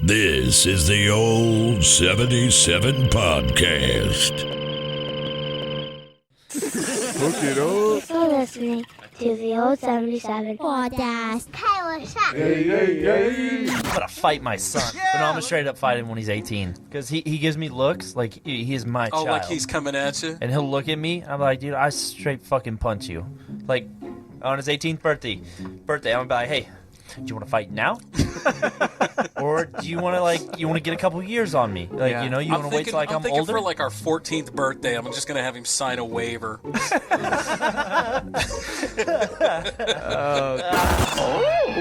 This is the Old 77 Podcast. Hook it up. You're listening to the Old 77 Podcast. Hey, what's up? I'm gonna fight my son, but no, I'm gonna straight up fight him when he's 18 because he gives me looks like he is my child. Oh, like he's coming at you? And he'll look at me. I'm like, dude, I straight fucking punch you. Like on his 18th birthday, I'm gonna be like, hey, do you want to fight now, or do you want to get a couple years on me? Like, Yeah. you want to wait till I'm thinking older? for like our 14th birthday, I'm just gonna have him sign a waiver. Who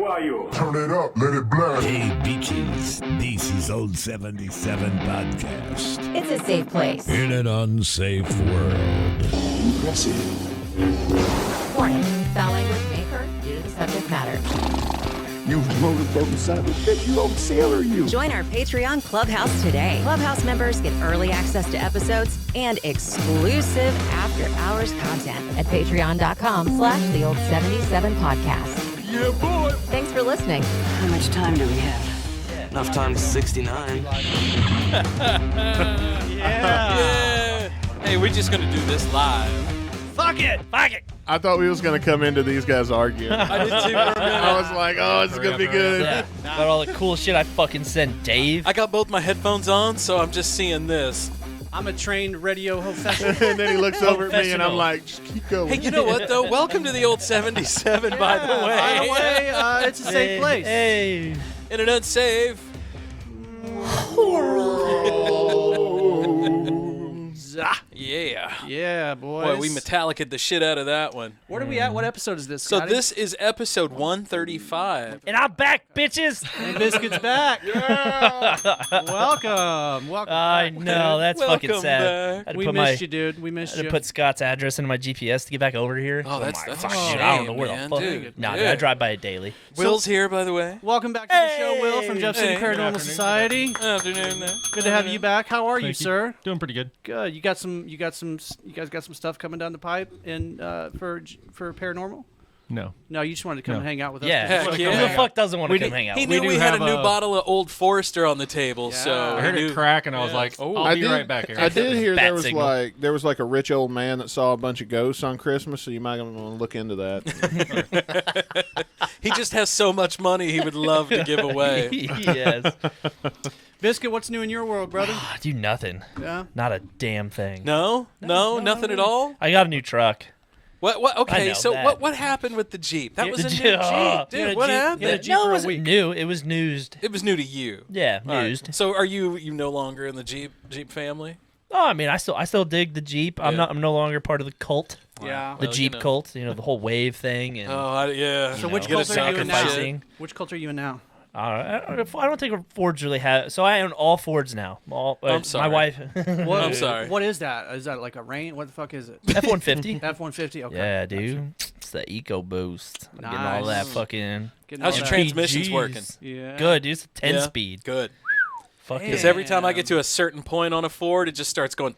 are you? Turn it up, let it blast. Hey, bitches, this is Old 77 Podcast. It's a safe place. In an unsafe world. Warning, foul language may occur due to the subject matter. You motorboat son of a bitch, you old sailor, you. Join our Patreon Clubhouse today. Clubhouse members get early access to episodes and exclusive after-hours content At patreon.com/theold77podcast. Yeah, boy. Thanks for listening. How much time do we have? Enough time to 69. Yeah. Hey, we're just gonna do this live. Fuck it. I thought we was going to come into these guys arguing. I did too for a minute. I was like, oh, it's going to be good. Yeah, got all the cool shit I fucking sent Dave. I got both my headphones on, so I'm just seeing this. I'm a trained radio professional. And then he looks over at me and I'm like, just keep going. Hey, you know what though? Welcome to the Old 77, by the way. By the way, it's a safe place. Hey. In an unsafe. Yeah. Yeah, boys. Boy, we Metallica'd the shit out of that one. Where are we at? What episode is this? So Scotty? this is episode 135. And I'm back, bitches. And Biscuit's back. Welcome. I know, that's fucking Welcome sad. back. I had to We put missed you, dude. We I missed had to you. put Scott's address into my GPS to get back over here. Oh, that's my a fuck, shame, dude, I don't know where man, the fuck. dude. No, Yeah. dude, I drive by it daily. Will's here, by the way. Welcome back to the show, Will, from Jefferson City Hey. Paranormal Society. Afternoon. Good to have you back. How are you, sir? Doing pretty good. Good. You guys got some stuff coming down the pipe in for paranormal? No. No, you just wanted to come No. and hang out with us. Yeah, Heck who yeah. the fuck doesn't want to We come did- hang out? He with knew do we had a have new a- bottle of Old Forester on the table, Yeah. so I heard we it knew- crack, and I was Yeah. like, Oh. I'll be right back here. I did hear Bat there was signal. like a rich old man that saw a bunch of ghosts on Christmas, so you might want to look into that. He just has so much money he would love to give away. Yes. Biscuit, what's new in your world, brother? I do nothing. Yeah. Not a damn thing. No, nothing at all. I got a new truck. What? I Okay, know so that. what happened with the Jeep? That was a The new Jeep- Jeep, oh, dude. What happened? Yeah, Jeep No, for it a wasn't week. new. It was newsed. It was new to you. Yeah, All right. newsed. So are you no longer in the Jeep family? Oh, I mean, I still dig the Jeep. I'm Yeah. I'm no longer part of the cult, Yeah. the Well, Jeep you know. cult. You know, the whole wave thing. And Yeah. So You which know, cult are you in now? sacrificing. Which cult are you in now? I don't think Fords really have. So I own all Fords now. I'm sorry. My wife. What, I'm sorry. What is that? Is that like a rain? What the fuck is it? F-150. F-150. Okay. Yeah, dude. It's the EcoBoost. I'm getting all that Nice. fucking. Getting How's all your that- transmissions MPGs. working? Yeah. Good, dude. It's a 10 Yeah? speed. Good. Fucking. Because every time I get to a certain point on a Ford, it just starts going,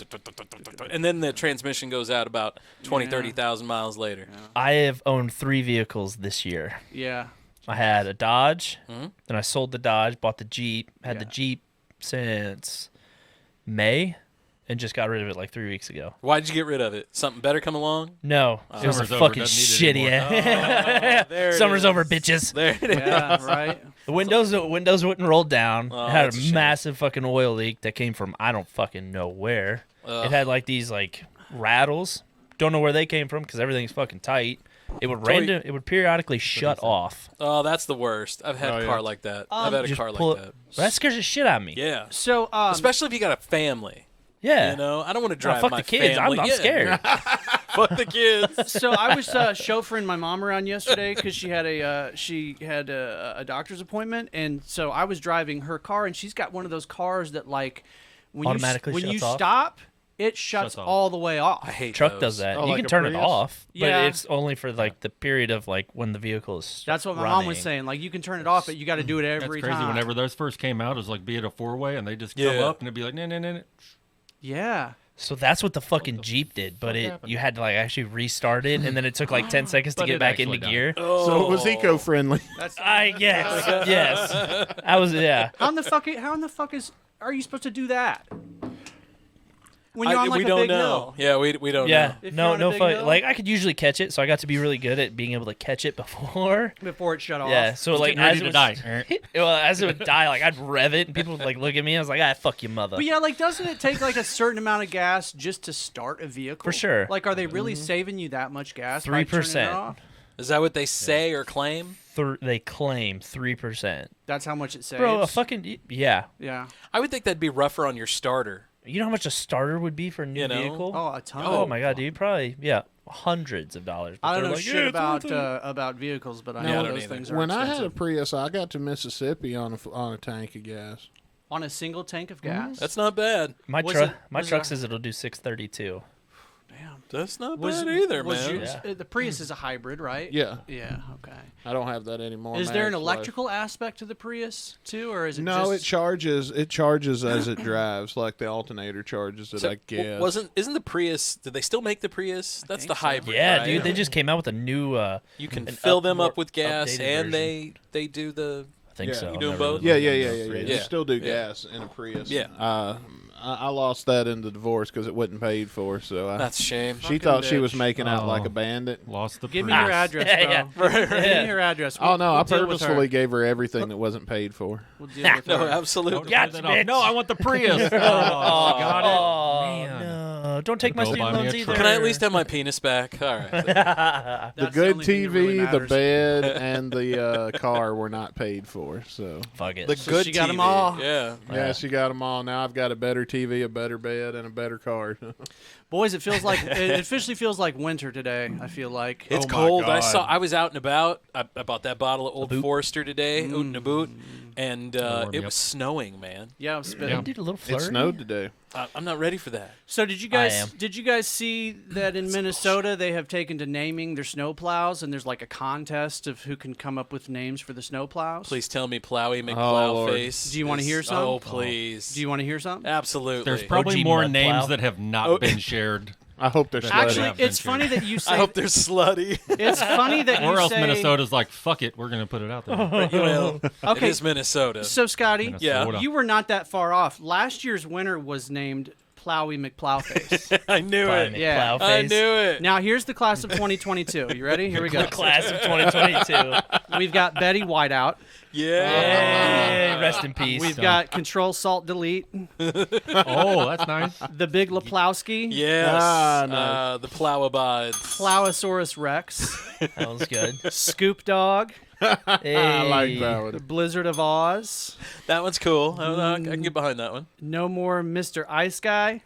and then the transmission goes out about 20, 30,000 miles later. I have owned 3 vehicles this year. Yeah. I had a Dodge, Mhm. then I sold the Dodge, bought the Jeep, had the Jeep since May, and just got rid of it like 3 weeks ago. Why'd you get rid of it? Something better come along? No, it was a Summer's over, fucking doesn't need it shitty. Oh, there it Summer's is. over, bitches. There it is. Yeah. Right. The windows wouldn't roll down. Oh, It had that's a a shame. massive fucking oil leak that came from I don't fucking know where. Ugh. It had like these like rattles. Don't know where they came from because everything's fucking tight. It would Toy- it would periodically shut off. Oh, that's the worst. I've had Oh, a yeah. car like that. I've had a Just car pull like it- that. That scares the shit out of me. Yeah. So, Especially if you got a family. Yeah. You know, I don't want to No, drive fuck my the kids. family. I'm Yeah. scared. Fuck the kids. so I was chauffeuring my mom around yesterday because she had a doctor's appointment, and so I was driving her car, and she's got one of those cars that like when Automatically you shuts off? stop, it shuts Shuts off. all the way off. I hate Truck those. does that. Oh, You like can a turn it Prius? off, but Yeah. it's only for like the period of like when the vehicle is That's what my running. mom was saying. Like you can turn it off, but you got to do it That's every crazy. time. Whenever those first came out, it was like be it a 4-way, and they just come Yeah. up and it'd be like, no. Yeah. So that's what the fucking Jeep did, but you had to like actually restart it, and then it took like 10 seconds to get back into gear. So it was eco-friendly. Yes. I was How in the fuck are you supposed to do that? When you're on like we a don't big know. hill. Yeah, we don't know. Yeah, If you're on a no big fun. hill? Like I could usually catch it, so I got to be really good at being able to catch it before Before it shut off. Yeah, so like ready as to it die. as it would die, like I'd rev it, and people would like look at me. I was like, fuck your mother. But yeah, like doesn't it take like a certain amount of gas just to start a vehicle? For sure. Like, are they really saving you that much gas? by turning it 3%. off? Is that what they say or claim? They claim 3%. That's how much it saves. Bro, a fucking yeah. I would think that'd be rougher on your starter. You know how much a starter would be for a new vehicle? Oh, a ton. Oh my god, dude, probably hundreds of dollars. But I don't they're know like, shit "Yeah, it's worth it." about vehicles, but I No, I know don't those either. things are When I expensive. had a Prius, I got to Mississippi on a tank of gas. On a single tank of gas. That's not bad. My Was truck, it- my was truck it- says it'll do 632. Damn. That's not bad either, man. yours- the Prius is a hybrid, right? Yeah. Yeah. Okay. I don't have that anymore. Is there an Marriage life. electrical aspect to the Prius too, or is it No, just... it charges. It charges as it drives, like the alternator charges it. So, I guess. isn't the Prius? Did they still make the Prius? That's the think so. hybrid. Yeah, right? dude, they just came out with a new. You can an fill them more up with gas, updated and version. they do the. I think Yeah. so. You doing Never both? really Yeah. looked into You it. still do Yeah. gas in a Prius. Yeah. I lost that in the divorce because it wasn't paid for. So That's a shame. she thought she was bitch. making out like Oh. a bandit. Lost the Give me Prius. your address, Yeah, bro. yeah. Give me your address. Oh no, I deal with her. purposefully gave her everything that wasn't paid for. We'll deal with No, her. absolutely. Gotcha, That off. bitch. No, I want the Prius. Got it. Oh, Man. no. Don't take my Go student buy me loans a either. truck. Can I at least have my penis back? All right. The That's good only thing that TV, really the matters. bed, and the car were not paid for. So Fuck it. The So good she got TV. 'em all. Yeah. yeah, she got them all. Now I've got a better TV, a better bed, and a better car. Boys, it feels like it officially feels like winter today. I feel like It's my cold. God. I was out and about. I bought that bottle of Old Forester today, out and about, and warm, it yep. was snowing, man. yeah, I'm spitting. Yeah. Dude, a little flurry. It snowed today. I'm not ready for that. So did you I guys am. see that in Minnesota they have taken to naming their snowplows, and there's like a contest of who can come up with names for the snowplows? Please tell me Plowy Lord. McPlowface. Do you wanna is- hear some? Oh, please. Do you want to hear something? Absolutely. There's probably OG more mud names plow. that have not Oh. been shared. I hope they're That- slutty. Actually, Yeah, it's funny that you say. I hope they're slutty. It's funny that you Or else say. Minnesota's like, fuck it, we're going to put it out there. Well, Okay. it is Minnesota. So Scotty, Minnesota. you were not that far off. Last year's winner was named Plowy McPlowface. I knew it. Yeah. I knew it. Now here's the class of 2022. You ready? Here we go. Class of 2022. We've got Betty Whiteout. Yeah. Hey, rest in peace. We've got Control Salt Delete. Oh, that's nice. The Big Leplowski. Yes. Ah, no. The plow abides. Plowosaurus Rex. That was good. Scoop Dog. Hey. I like that The one. Blizzard of Oz. That one's cool. I can get behind that one. No More Mr. Ice Guy.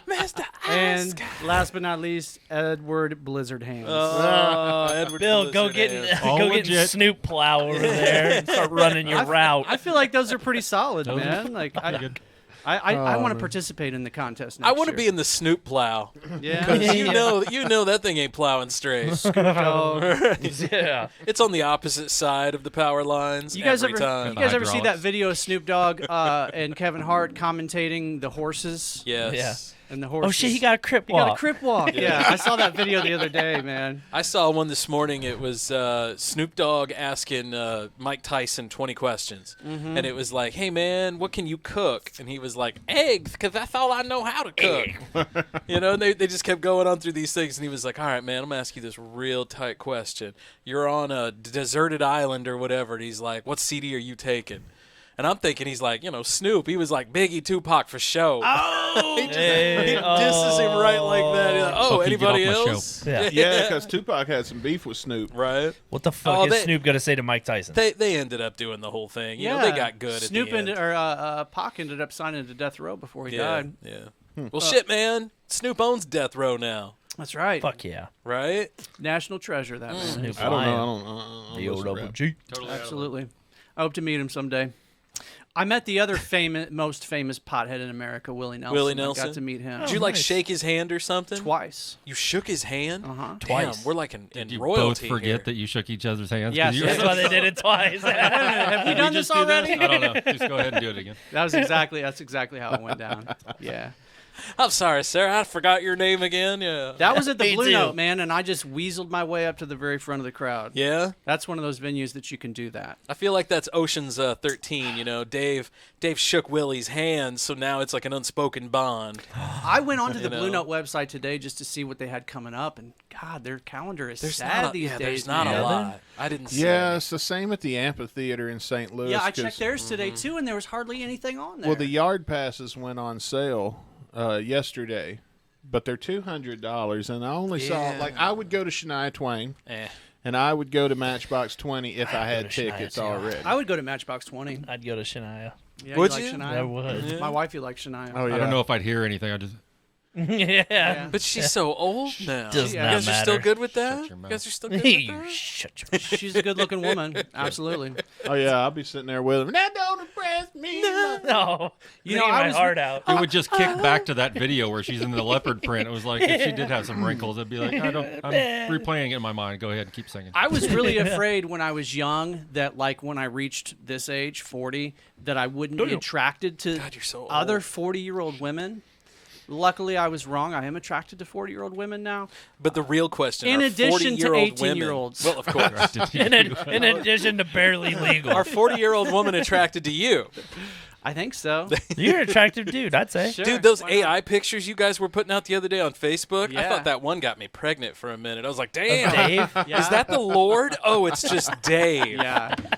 Mr. And last but not least, Edward Blizzard Hands. Oh, Edward Bill, go Blizzard get Hands. All go get legit. Snoop Plow over there and start running your route. I feel like those are pretty solid, Those are man. Like I good. I want to man. participate in the contest next I want to year. be in the Snoop plow. Yeah. You know that thing ain't plowing straight. Yeah. It's on the opposite side of the power lines You guys every ever time. you guys ever see that Hydraulics. video of Snoop Dogg and Kevin Hart commentating the horses? Yes. And the horses. Oh shit, he got a crip He got a walk. crip walk. Yeah, I saw that video the other day, man. I saw one this morning. It was Snoop Dogg asking Mike Tyson 20 questions. Mm-hmm. And it was like, hey, man, what can you cook? And he was like, eggs, because that's all I know how to cook. You know, and they just kept going on through these things. And he was like, all right, man, I'm going to ask you this real tight question. You're on a deserted island or whatever. And he's like, what CD are you taking? And I'm thinking he's like, Snoop. He was like Biggie, Tupac for show. Oh, he disses him right like that. He's like, oh, Fuck you, get anybody off my else? Yeah. Yeah, because Tupac had some beef with Snoop. Right. What the fuck Oh, is they- Snoop gonna say to Mike Tyson? They ended up doing the whole thing. You know, they got good Snoop at the end. ended, or Pac ended up signing to Death Row before he died. Yeah. Well, shit, man. Snoop owns Death Row now, That's right. Fuck yeah. right? National treasure, that man. Snoop I don't Lion. know. I don't The old listen to double rap. G. Absolutely. I hope to meet him someday. I met the other most famous pothead in America, Willie Nelson. Willie I Nelson? got to meet him Did you like shake his hand or something? twice. You shook his hand? Uh-huh. Twice. Damn, we're like in Did you royalty both forget here. that you shook each other's hands? 'Cause Yes, you were That's why they did it twice. Have we Did done we this just do that? already? I don't know. Just go ahead and do it again. That's exactly how it went down. Yeah. I'm sorry, sir. I forgot your name again. Yeah. That was at the Me Blue too. Note, man, and I just weaseled my way up to the very front of the crowd. Yeah. That's one of those venues that you can do that. I feel like that's Ocean's 13. You know, Dave shook Willie's hand, so now it's like an unspoken bond. I went onto the You Blue know. Note website today just to see what they had coming up, and God, their calendar is There's sad not these days. There's not man. a lot. I didn't see. Yeah, it's the same at the amphitheater in St. Louis. Yeah, I 'cause- checked theirs today too, and there was hardly anything on there. Well, the yard passes went on sale yesterday, but they're $200, and I only saw like I would go to Shania Twain, and I would go to Matchbox 20 if I had tickets already. I would go to Matchbox 20. I'd go to Shania. Yeah, Would like you? Shania? I would. Yeah. My wife, you like Shania. Oh yeah. I don't know if I'd hear anything. I just Yeah. But she's so old now. Does you not guys are still matter. good with that? Shut your You mouth. guys are still good with You that? shut your She's a good-looking woman. Absolutely. Oh yeah, I'll be sitting there with them. That don't impress me. No. You know, Singing I my was- heart out. it would just kick back to that video where she's in the leopard print. It was like if she did have some wrinkles, it'd be like I'm replaying it in my mind. Go ahead and keep singing. I was really afraid when I was young that, like, when I reached this age, 40, that I wouldn't be attracted to God, you're so old. other 40-year-old women. Luckily, I was wrong. I am attracted to 40-year-old women now. But the real question: In are addition to 40-year-old 18-year-olds. Well, of course. In addition to barely legal. Are 40-year-old women attracted to you? I think so. You're an attractive dude, I'd say. Sure, Dude, those why not? AI pictures you guys were putting out the other day on Facebook, I Yeah. thought that one got me pregnant for a minute. I was like, damn. Dave? Yeah. Is that the Lord? Oh, it's just Dave. Yeah. I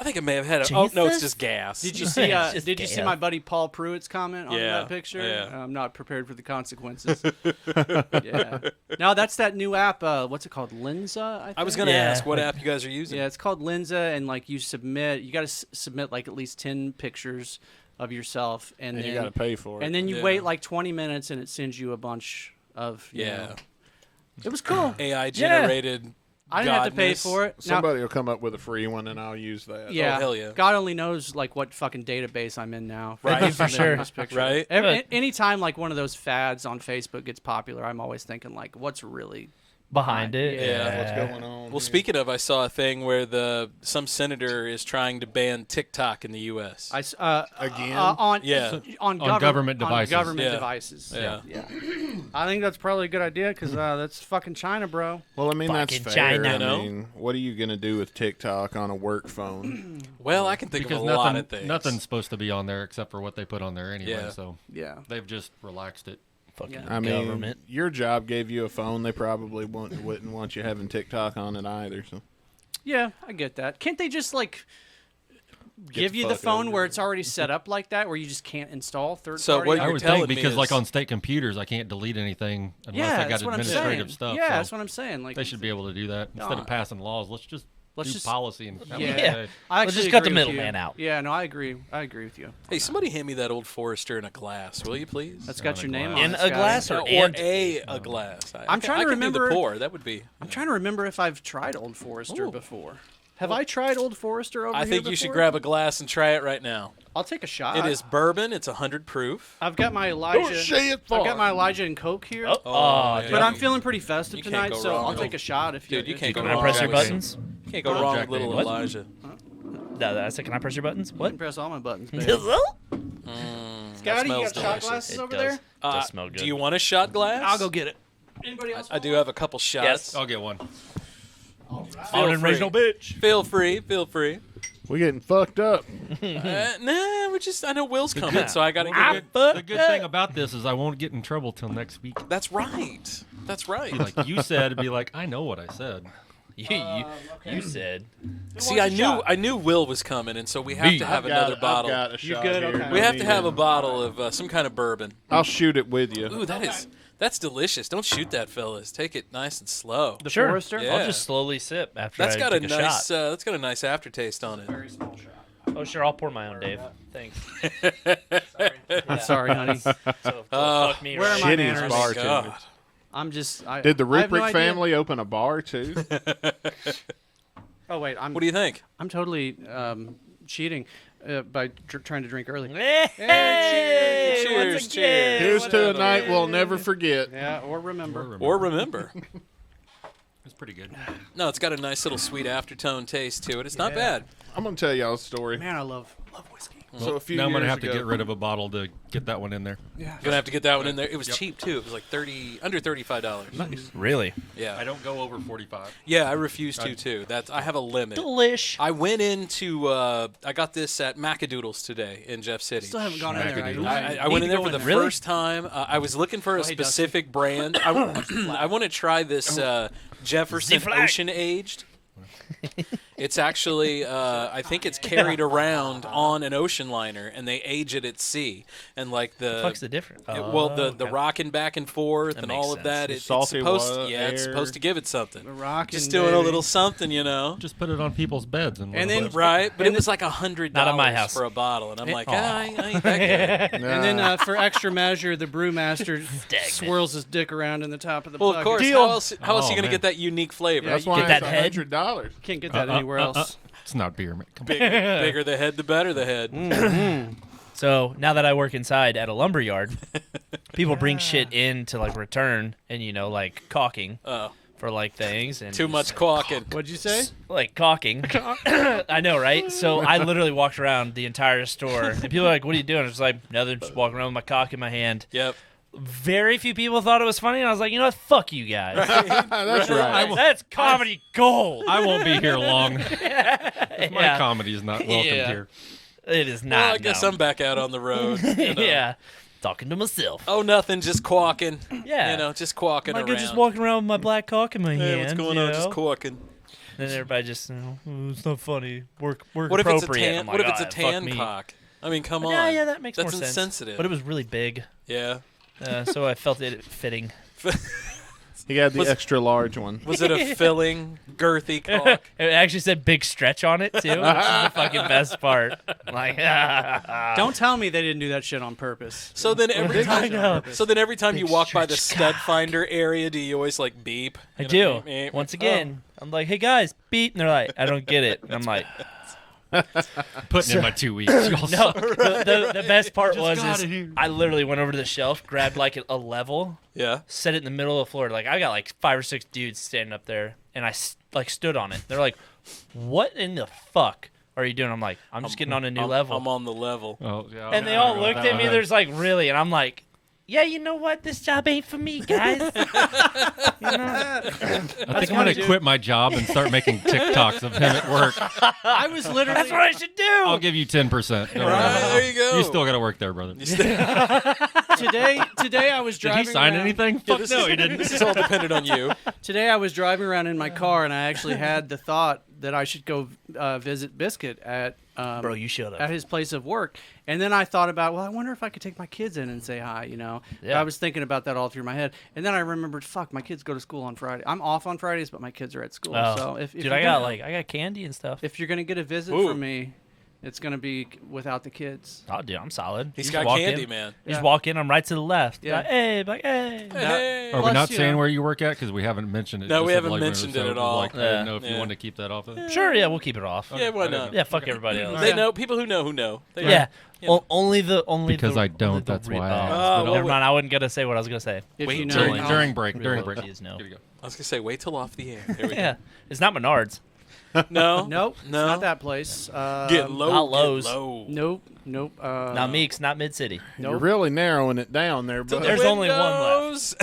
think I may have had a. Oh no, it's Jesus? just gas. Did you see? It's just Did you see gas. my buddy Paul Pruitt's comment on Yeah, that picture? yeah. I'm not prepared for the consequences. Yeah. No, that's that new app. What's it called? Linza. I think? I was gonna Yeah. ask what app you guys are using. Yeah, it's called Linza, and like you got to submit like at least 10 pictures of yourself, and And then you got to pay for it. and then you Yeah. wait like 20 minutes, and it sends you a bunch of you Yeah. know. It was cool. AI generated. I didn't have to pay godness. for it. Now, Somebody will come up with a free one, and I'll use that. yeah, hell yeah. God only knows like what fucking database I'm in now. Right. For sure. This picture. Right. Anytime like one of those fads on Facebook gets popular, I'm always thinking like, what's really Behind it. Yeah. What's going on? Well, here? speaking of, I saw a thing where some senator is trying to ban TikTok in the U.S. Again? on Yeah. on government devices. On government Yeah. devices. Yeah. I think that's probably a good idea because that's fucking China, bro. Well, I mean that's Fucking fair. China. I You know? mean, what are you gonna do with TikTok on a work phone? Well, I can think because of a lot of things. nothing's supposed to be on there except for what they put on there anyway. Yeah. So Yeah. they've just relaxed it. Fucking I mean, government. your job gave you a phone. They probably wouldn't want you having TikTok on it either. So Yeah, I get that. Can't they just like give the you the fuck phone over where it. it's already set up like that, where you just can't install third So party? what I you're would telling think me because like is- on state computers, I can't delete anything unless yeah, I got that's what I'm saying. administrative stuff. Yeah, so that's what I'm saying. Like they should be able to do that instead No. of passing laws. Let's just do just policy and have it Yeah. say. I Let's actually just cut the agree with you. middleman out. Yeah, no, I agree. I agree with you. Hey, somebody hand me that old Forester in a glass, will you please? That's got On your a name glass. on In it, a Scott. glass or or and? a glass. I'm trying to I can do remember- the pour. That would be. I'm trying to remember if I've tried Old Forester before. Have I tried Old Forester over I here think you should before? grab a glass and try it right now. I'll take a shot. It is bourbon. It's 100 proof. I've got my Elijah. say it I've got my Elijah and Coke here. Oh, yeah. But I'm feeling pretty festive You can't tonight, go so wrong I'll with take a shot if you. Dude, you if can't go Can wrong. I press your with- buttons? You can't go wrong Jack with little Daniels. Elijah. No, I said, can I press your buttons? I What? can press all my buttons, baby. It Scotty, you smells got shot delicious. glasses over does. there? Does smell good. Do you want a shot glass? I'll go get it. Anybody else? I do have a couple shots. Yes. I'll get one. On an free. original bitch. Feel free. Feel free. we getting fucked up. Nah, we're just. I know Will's coming, so I gotta get. The good thing about this is I won't get in trouble till next week. That's right. That's right. Like you said, it'd be like I know what I said. You said. See, I knew Will was coming, and so we have to have another bottle. I've got a shot good? here. Okay. We have to have a bottle of some kind of bourbon. I'll shoot it with you. Ooh, that's delicious. Don't shoot that, fellas. Take it nice and slow. The Sure. Forester? Yeah. I'll just slowly sip after That's I got a take nice. shot. That's got a nice aftertaste on it. Very small shot. Oh, sure. I'll pour my own, Dave. Thanks. I'm sorry, honey. So, fuck me. where right? am I? Shitty manners. bartender. God. I'm just. Did the I have no Ruprecht idea. family open a bar too? Oh wait, What do you think? I'm totally cheating by trying to drink early. Hey, Cheers, once cheers. again. Here's to a night we'll never forget. Yeah, or remember. Or remember. It's pretty good. No, it's got a nice little sweet aftertone taste to it. It's not bad. I'm gonna tell y'all a story. Man, I love whiskey. So a few now I'm gonna years have to ago- get rid of a bottle to get that one in there. Yeah, gonna have to get that one in there. It was cheap too. It was like under $35. Nice. Really? Yeah. I don't go over 45. Yeah, I refuse to too. I have a limit. Delish. I went into I got this at Macadoodles today in Jeff City. Still haven't gone in there. I went in there for the Really? first time. I was looking for a Hey, specific brand. I want to try this Jefferson Z-Flag. Ocean Aged. It's actually, I think it's carried around on an ocean liner, and they age it at sea. And like the Fuck's the difference? the rocking back and forth and makes all of sense. that. The It's salty supposed, water, it's air. supposed to give it something. The rocking, Just doing a baby. little something, you know. Just put it on people's beds and then- Right, but it was like $100 Not at my house. for a bottle, and I'm like, Aw. I ain't that good. And then for extra measure, the brewmaster swirls his dick around in the top of the Well, of bucket. course, Deal. how else are you Oh, going to man. get that unique flavor? That's you why get it's that head? $100. Can't get that anywhere else. It's not beer, man. Come on. Bigger the head, the better the head. So now that I work inside at a lumber yard, people bring shit in to like return, and like caulking Oh, for like things and too much quacking. What'd you say? like caulking. I know, right? So I literally walked around the entire store, and people are like, "What are you doing?" I was like, "Nothing, just walking around with my cock in my hand." Yep. Very few people thought it was funny, and I was like, "You know what? Fuck you guys. That's right. That's comedy gold." I won't be here long. My Yeah. comedy is not welcome Yeah. here. It is not. Well, I guess no. I'm back out on the road. You know. Yeah, talking to myself. Oh, nothing, just quacking. Yeah. Just quacking Like around. I'm just walking around with my black cock in my Hey, hand. what's going you on? know? Just quacking. And then everybody just, "Oh, it's not funny. Work What if it's a appropriate." tan? I'm what if like, it's a "Ah, fuck tan me." cock? I mean, come on. Yeah, that makes That's more sense. insensitive. But it was really big, Yeah. so I felt it fitting. He had the Was- extra large one. Was it a filling, girthy cock? It actually said big stretch on it too, which is the fucking best part. I'm like, Don't tell me they didn't do that shit on purpose. So then every I know. time you walk by the stretch stud finder area, do you always like beep? I You do. know, beep, beep. Once again, I'm like, "Hey guys, beep," and they're like, "I don't get it." And I'm like, Putting in my 2 weeks. Y'all "No." suck. The best part was got is it here. I literally went over to the shelf, grabbed like a level, Yeah. set it in the middle of the floor. Like I got like 5 or 6 dudes standing up there, and I like stood on it. They're like, "What in the fuck are you doing?" I'm like, "I'm just getting on a new level." I'm on the level. Oh, yeah, And they all looked at me. There's like, "Really?" And I'm like, "Yeah, you know what? This job ain't for me, guys." I think I'm going to quit my job and start making TikToks of him at work. I was literally. That's what I should do. I'll give you 10%. Don't worry. Right, there you go. You still got to work there, brother. Today I was Did driving. he sign around- anything? Yeah, Fuck no, he didn't. This is all dependent on you. Today I was driving around in my car, and I actually had the thought that I should go visit Biscuit at Bro, you should at have. his place of work. And then I thought about, well, I wonder if I could take my kids in and say hi, you know. Yeah. I was thinking about that all through my head. And then I remembered, fuck, my kids go to school on Friday. I'm off on Fridays, but my kids are at school. Oh. So if Dude, you're I got gonna- candy and stuff. if you're gonna get a visit Ooh. from me, it's gonna be without the kids. Oh, dude, I'm solid. He's You got just walk candy, in, man. You just Yeah. walk in. I'm right to the left. Yeah. Like, hey, like, hey. Hey. Are we Plus, not you saying know- where you work at? Because we haven't mentioned it. No, just we at haven't the Lake mentioned River, it at so, all. Like, I didn't know if Yeah. you wanted to keep that off. Sure, yeah, we'll keep it off. Yeah, why not? Yeah, fuck everybody else. They know. People who know. They Yeah. You know. Only Because the, I don't, only the that's re- why I oh, asked, but never I'll- mind. I wasn't gonna say what I was gonna say. If Wait, you know, during, now. during break. Real During low break. is no. Here we go. I was gonna say, wait till off the air. There we Yeah, it's not Menards. go. No, Nope, it's no. not that place. Get low. Not get Lowe's. low. Nope. Not Meeks, not Mid City. You're Nope. really narrowing it down there, but There's only one left.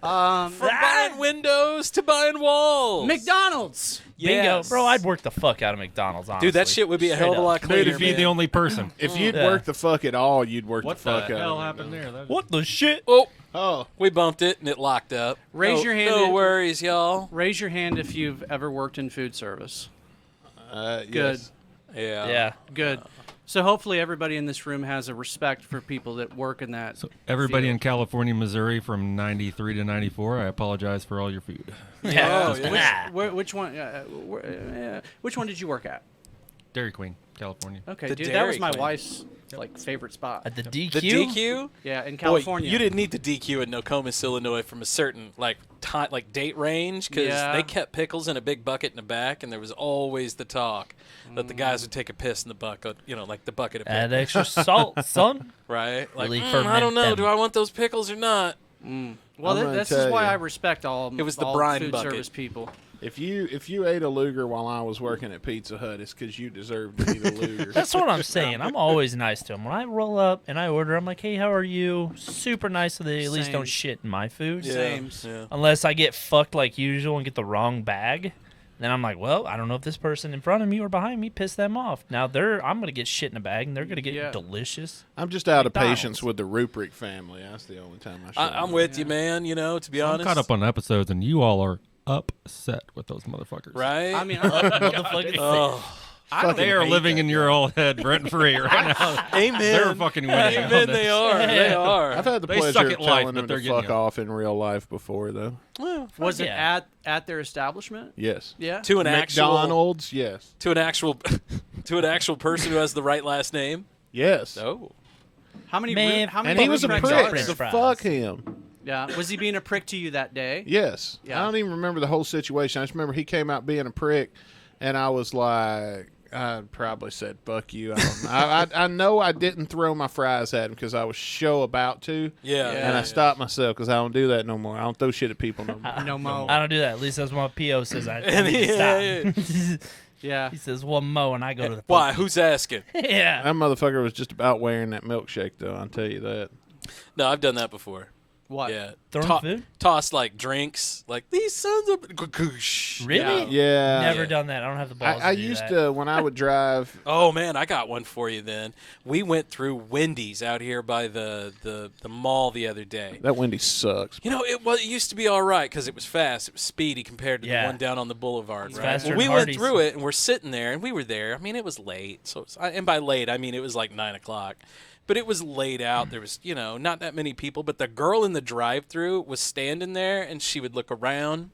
From buying windows to buying walls. McDonald's. Bingo, Yes. bro. I'd work the fuck out of McDonald's. Honestly. Dude, that shit would be a Straight hell of a up. lot cleaner. Dude, if you'd be the only person. if you'd Yeah. work the fuck at all, you'd work What the fuck the out. hell of it. happened there? That- What the shit? Oh, Oh, we bumped it and it locked up. Raise No- your hand No in- worries, y'all. Raise your hand if you've ever worked in food service. good. Good. Yeah. Yeah. Good. So hopefully everybody in this room has a respect for people that work in that. So everybody field. in California, Missouri from 93 to 94, I apologize for all your food. Oh, yeah. Which one? Which one did you work at? Dairy Queen, California. Okay, The dude, that Dairy was my Queen. wife's like favorite spot. At the DQ. The DQ? Yeah, in Boy, California. you didn't need the DQ in Nokomis, Illinois from a certain like date range because Yeah. they kept pickles in a big bucket in the back, and there was always the talk that the guys would take a piss in the bucket, like the bucket of pickles. Add extra salt, son. Right? Like, Really I ferment don't know. them. Do I want those pickles or not? Well, I'm gonna this is tell why you. I respect all It was the all brine food bucket. service people. If you ate a Luger while I was working at Pizza Hut, it's because you deserve to eat a Luger. That's what I'm saying. I'm always nice to them. When I roll up and I order, I'm like, hey, how are you? Super nice so they at least don't shit in my food. Same. Yeah. Unless I get fucked like usual and get the wrong bag. Then I'm like, well, I don't know if this person in front of me or behind me pissed them off. Now I'm going to get shit in a bag, and they're going to get delicious. I'm just out of McDonald's. patience with the Ruprecht family. That's the only time I show I'm with you, man. You know, to be honest. I'm caught up on episodes, and you all are upset with those motherfuckers. Right? I mean, I They are living in your old head rent-free right now. Amen. They're fucking winning. Amen, they are. They are. I've had the They pleasure suck of at telling life, them but to they're fuck getting off in real life before, though. was it Yeah. at their establishment? Yes. Yeah. To an actual McDonald's, yes. to an actual person who has the right last name. Yes. Oh. How many? Man, how many And he was a Ruprechts prick, are there? so Fries. fuck him. Yeah. Was he being a prick to you that day? Yes. Yeah. I don't even remember the whole situation. I just remember he came out being a prick, and I was like, I probably said, fuck you. I don't know. I know I didn't throw my fries at him because I was about to. Yeah. And I stopped myself because I don't do that no more. I don't throw shit at people no more. No mo. I don't do that. At least that's what my PO says. I And need to stop. Yeah. He says, one mo, and I go to the Why? Who's asking? Yeah. That motherfucker was just about wearing that milkshake, though. I'll tell you that. No, I've done that before. What? Yeah. Throwing food? Toss like drinks. Like these sons of goosh. Really? Yeah. Never done that. I don't have the balls I to do used that. to, when I would drive. Oh man, I got one for you then. We went through Wendy's out here by the mall the other day. That Wendy's sucks. You know, it used to be all right because it was fast. It was speedy compared to the Yeah. one down on the boulevard. It's Right? faster Well, we than went Hardee's. through it and we're sitting there and we were there. I mean, it was late. So and by late, I mean it was like 9 o'clock. But it was laid out. There was, not that many people. But the girl in the drive-thru was standing there, and she would look around.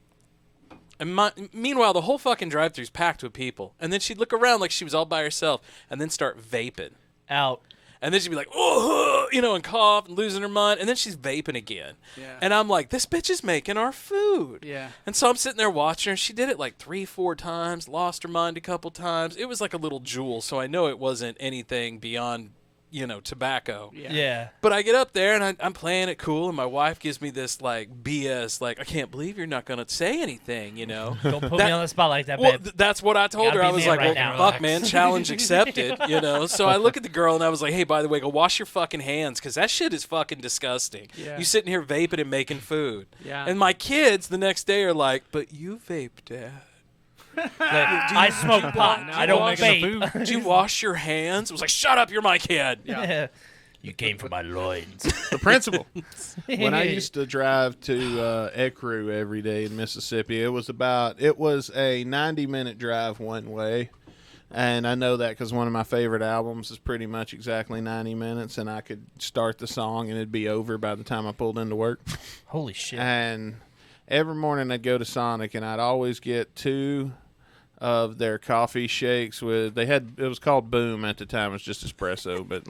And meanwhile, the whole fucking drive-thru's packed with people. And then she'd look around like she was all by herself, and then start vaping. Out. And then she'd be like, oh, and cough and losing her mind. And then she's vaping again. Yeah. And I'm like, this bitch is making our food. Yeah. And so I'm sitting there watching her. She did it like 3-4 times, lost her mind a couple times. It was like a little jewel, so I know it wasn't anything beyond tobacco. Yeah. But I get up there and I'm playing it cool, and my wife gives me this like BS, like, I can't believe you're not gonna say anything, Don't put me on the spot like that, Well, babe. that's what I told Gotta her. be I was man like, right well, now. fuck, Relax. man, challenge accepted, So I look at the girl and I was like, hey, by the way, go wash your fucking hands because that shit is fucking disgusting. Yeah. You sitting here vaping and making food. Yeah. And my kids the next day are like, but you vape, Dad. I smoke pot. I don't vape. Did you wash your hands? It was like, shut up, you're my kid. Yeah. You came from my loins. The principal. When I used to drive to Ecru every day in Mississippi, it was a 90-minute drive one way. And I know that because one of my favorite albums is pretty much exactly 90 minutes, and I could start the song and it'd be over by the time I pulled into work. Holy shit. And every morning I'd go to Sonic, and I'd always get 2 of their coffee shakes with, it was called Boom at the time. It was just espresso, but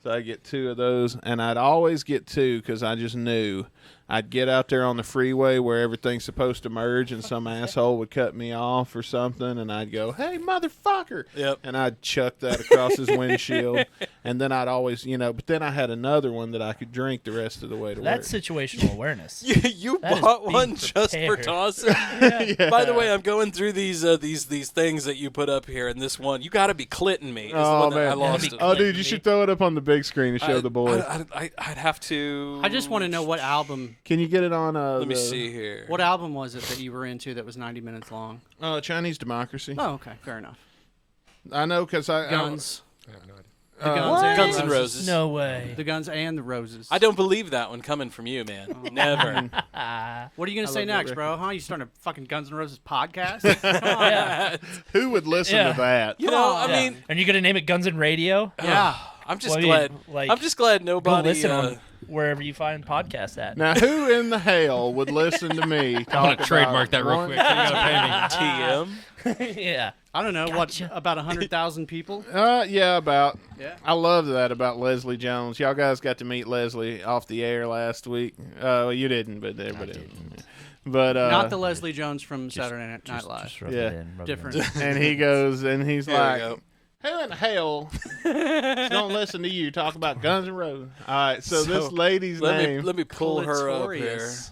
so I get 2 of those, and I'd always get 2 because I just knew I'd get out there on the freeway where everything's supposed to merge, and some asshole would cut me off or something, and I'd go, hey, motherfucker. Yep. And I'd chuck that across his windshield, and then I'd always, but then I had another one that I could drink the rest of the way to work. That's situational awareness. You That is bought being one just for prepared. tossing. Yeah. By the way, I'm going through these things that you put up here, and this one, you got to be Clinton me. Is the Oh, one that I man. lost. Oh, dude, you should throw it up on the big screen and show the boys. I'd have to. I just want to know what album. Can you get it on? Let me see here. What album was it that you were into that was 90 minutes long? Chinese Democracy. Oh, okay, fair enough. I know because Guns. I have no idea. The Guns, What? and Guns N' Roses. No way. The Guns and the Roses. I don't believe that one coming from you, man. Never. What are you gonna say love that next, record. bro? Huh? You starting a fucking Guns N' Roses podcast? Come on. Yeah. Who would listen Yeah. to that? You know, I Yeah. mean, And you're going to name it Guns N' Radio? Yeah. I'm just Well, glad. like, I'm just glad Go nobody. listen on wherever you find podcasts at. Now, who in the hell would listen to me I'm talk going to trademark that real one- quick. So you got to pay me. TM. Yeah. I don't know Gotcha. what about 100,000 people. Yeah, about. Yeah. I love that about Leslie Jones. Y'all guys got to meet Leslie off the air last week. Well, you didn't, but everybody. But Not the Leslie Jones from Saturday Night Live. Just rub Yeah. it in, rub Different. it in. and he goes and he's There like, we go. "Who in the hell is gonna listen to you talk about Guns N' Roses?" All right, so this lady's Let name. me pull her up here. Clitorius.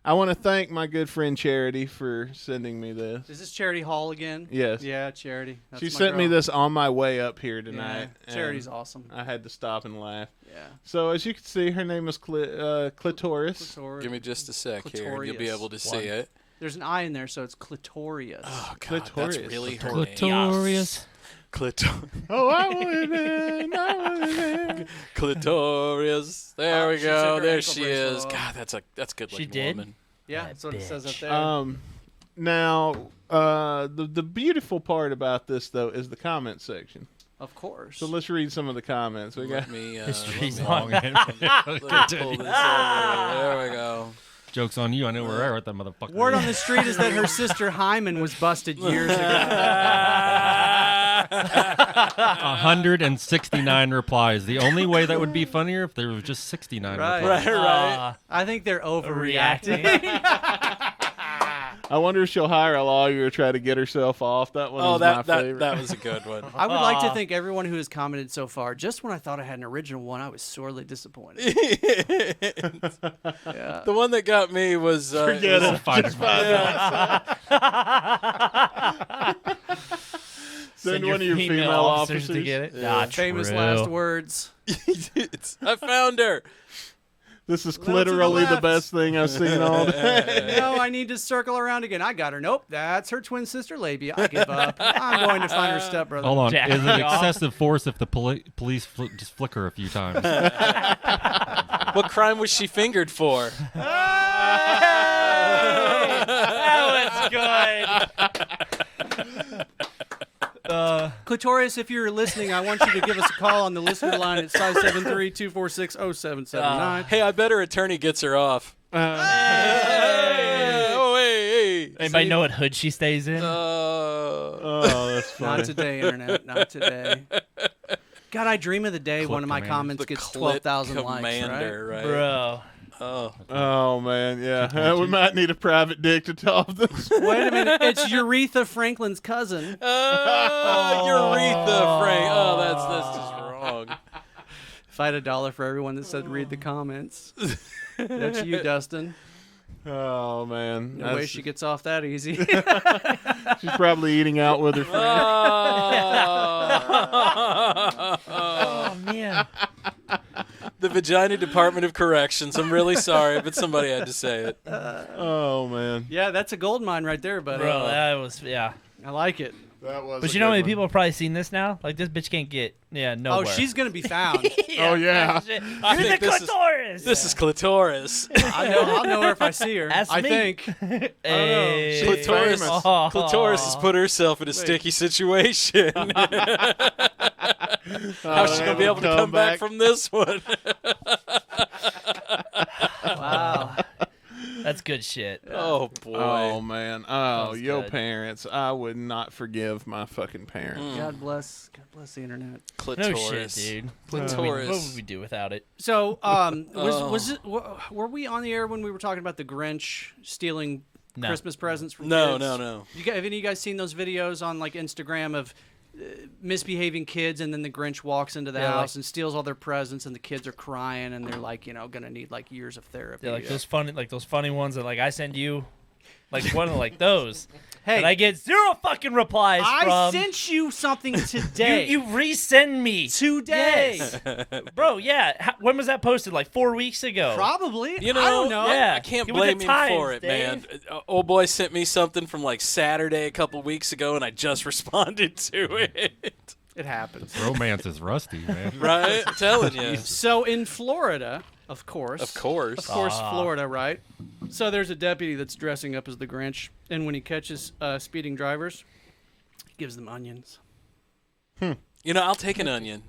I want to thank my good friend Charity for sending me this. Is this Charity Hall again? Yes. Yeah, Charity. That's She my sent me girl. this on my way up here tonight. Yeah, Charity's awesome. I had to stop and laugh. Yeah. So as you can see, her name is Clitoris. Give me just a sec here, and you'll be able to see it. There's an I in there, so it's clitorius. Oh, God, Clitoris. that's really her Clitorius. Clitoris. Oh, I want it. Clitoris. There we she go. took her There ankle she bracelet is. off. God, that's a good looking did? woman. Yeah, that's what it says up there. Now, the beautiful part about this though is the comment section. Of course. So let's read some of the comments. We got History's Long. Let me pull this over. There we go. Joke's on you. I know we're at that motherfucker. Word on the street is that her sister Hyman was busted years ago. 169 replies. The only way that would be funnier if there was just 69 replies. Right. I think they're overreacting. I wonder if she'll hire a lawyer to try to get herself off. That one was my favorite. That was a good one. I would like to thank everyone who has commented so far. Just when I thought I had an original one, I was sorely disappointed. Yeah. The one that got me was Forget it. Just Send one of your female officers to get it. Yeah. Not Famous true. last words. I found her. This is Little to the literally the left. best thing I've seen all day. No, I need to circle around again. I got her. Nope, that's her twin sister Labia. I give up. I'm going to find her stepbrother. Hold on. Jack Is it off. excessive force if the police just flicker a few times? What crime was she fingered for? That was good. Clitorius, if you're listening, I want you to give us a call on the listener line at 573-246-0779. Hey, I bet her attorney gets her off. Hey. Oh, hey. Anybody know what hood she stays in? Oh, that's funny. Not today, Internet. Not today. God, I dream of the day one of my Commander. comments The gets Clit 12,000 likes, Commander, right? right? Bro. Oh. Oh man, yeah. We might need a private dick to top this. Wait a minute. It's Uretha Franklin's cousin. Uretha Frank. Oh, that's just wrong. If I had $1 for everyone that said read the comments. That's you, Dustin. Oh man, No way she gets off that easy. she's probably eating out with her friend. Oh, man. The Vagina Department of Corrections. I'm really sorry, but somebody had to say it. Oh man, Yeah, that's a gold mine right there, buddy. Bro, that was, yeah. I like it. that was. But a you know how good many one. people have probably seen this now? Like, this bitch can't get, nowhere. Oh, she's going to be found. Oh yeah. You're I the think clitoris! This is clitoris. I'll know her if I see her. That's I me. think. Hey. She's Clitoris, famous. Oh. clitoris has put herself in a sticky situation. How's she gonna be able to come back from this one? Wow. That's good shit. Oh boy. Oh man. Oh, was your good. parents. I would not forgive my fucking parents. God bless the internet. No Clitoris. shit, dude. Clitoris. What would we do without it? So, were we on the air when we were talking about the Grinch stealing No. Christmas presents from No, kids? no. Have any of you guys seen those videos on like Instagram of misbehaving kids, and then the Grinch walks into the Yeah, house like- and steals all their presents, and the kids are crying, and they're like, gonna need like years of therapy. Yeah, like those funny ones that like I send you, like one of like those. Hey, and I get 0 fucking replies I from. sent you something today. You resend me today. Yes. Bro, yeah. When was that posted? Like 4 weeks ago. Probably. You know, I don't know. Yeah. I can't Get with blame the him times, for it, man. Dave. Old boy sent me something from like Saturday a couple weeks ago, and I just responded to it. It happens. Romance is rusty, man. Right? I'm telling you. So in Florida, of course. Of course. Florida, right? So there's a deputy that's dressing up as the Grinch, and when he catches speeding drivers, he gives them onions. You know, I'll take an onion.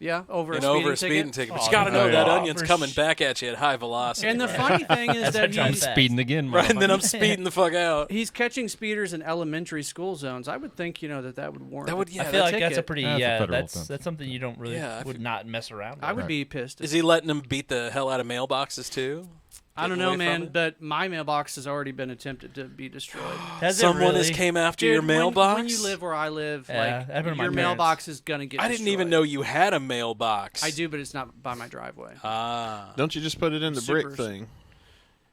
Yeah, over a speeding ticket. But Oh, you got to know yeah. that Oh, onion's for coming sh- back at you at high velocity. And the funny thing is That's that what I'm he's saying. Speeding again, right, and then I'm motherfucker. speeding the fuck out. he's catching speeders in elementary school zones. I would think that would warrant. That would, a yeah. I feel like ticket. that's a pretty That's a federal that's offense. that's something you don't really would not mess around with. I would be pissed. Is he letting them beat the hell out of mailboxes too? I don't Getting know, away from man, it? but my mailbox has already been attempted to be destroyed. Has it Someone has really? came after Dude, your mailbox. When you live where I live, Yeah, like happened to my your parents. mailbox is gonna get. I didn't even destroyed. know you had a mailbox. I do, but it's not by my driveway. Ah. Don't you just put it in the brick Supers. thing?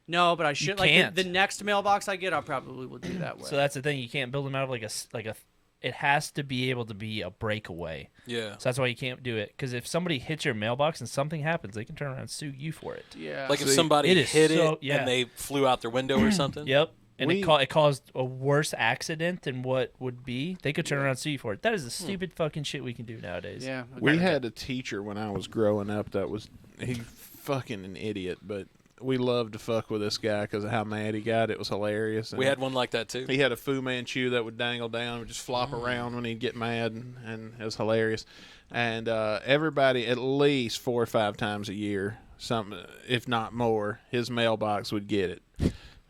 No, but I should. Like can't. the next mailbox I get, I probably will do that way. So that's the thing. You can't build them out of like a. It has to be able to be a breakaway. Yeah. So that's why you can't do it. Because if somebody hits your mailbox and something happens, they can turn around and sue you for it. Yeah. Like if somebody hit it yeah. and they flew out their window or something. Yep. And it caused a worse accident than what would be. They could turn around and sue you for it. That is the stupid fucking shit we can do nowadays. Yeah. We had a teacher when I was growing up he fucking an idiot, but we loved to fuck with this guy because of how mad he got. It was hilarious. And we had one like that too. He had a Fu Manchu that would dangle down, would just flop around when he'd get mad, and it was hilarious. And everybody, at least 4 or 5 times a year, something, if not more, his mailbox would get it.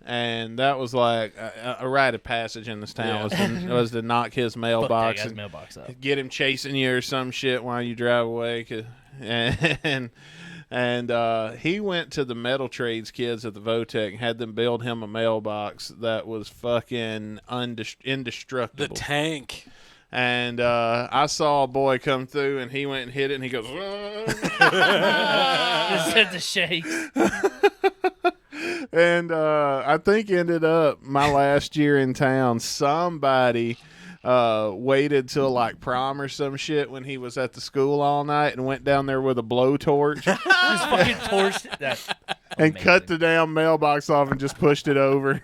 And that was like a rite of passage in this town was to knock his mailbox and mailbox up. get him chasing you or some shit while you drive away. And he went to the metal trades kids at the Votech and had them build him a mailbox that was fucking indestructible. The tank. And I saw a boy come through, and he went and hit it, and he goes, Just had the shakes. And I think ended up my last year in town, somebody waited till like prom or some shit when he was at the school all night and went down there with a blowtorch. Just fucking torched that. And cut the damn mailbox off and just pushed it over.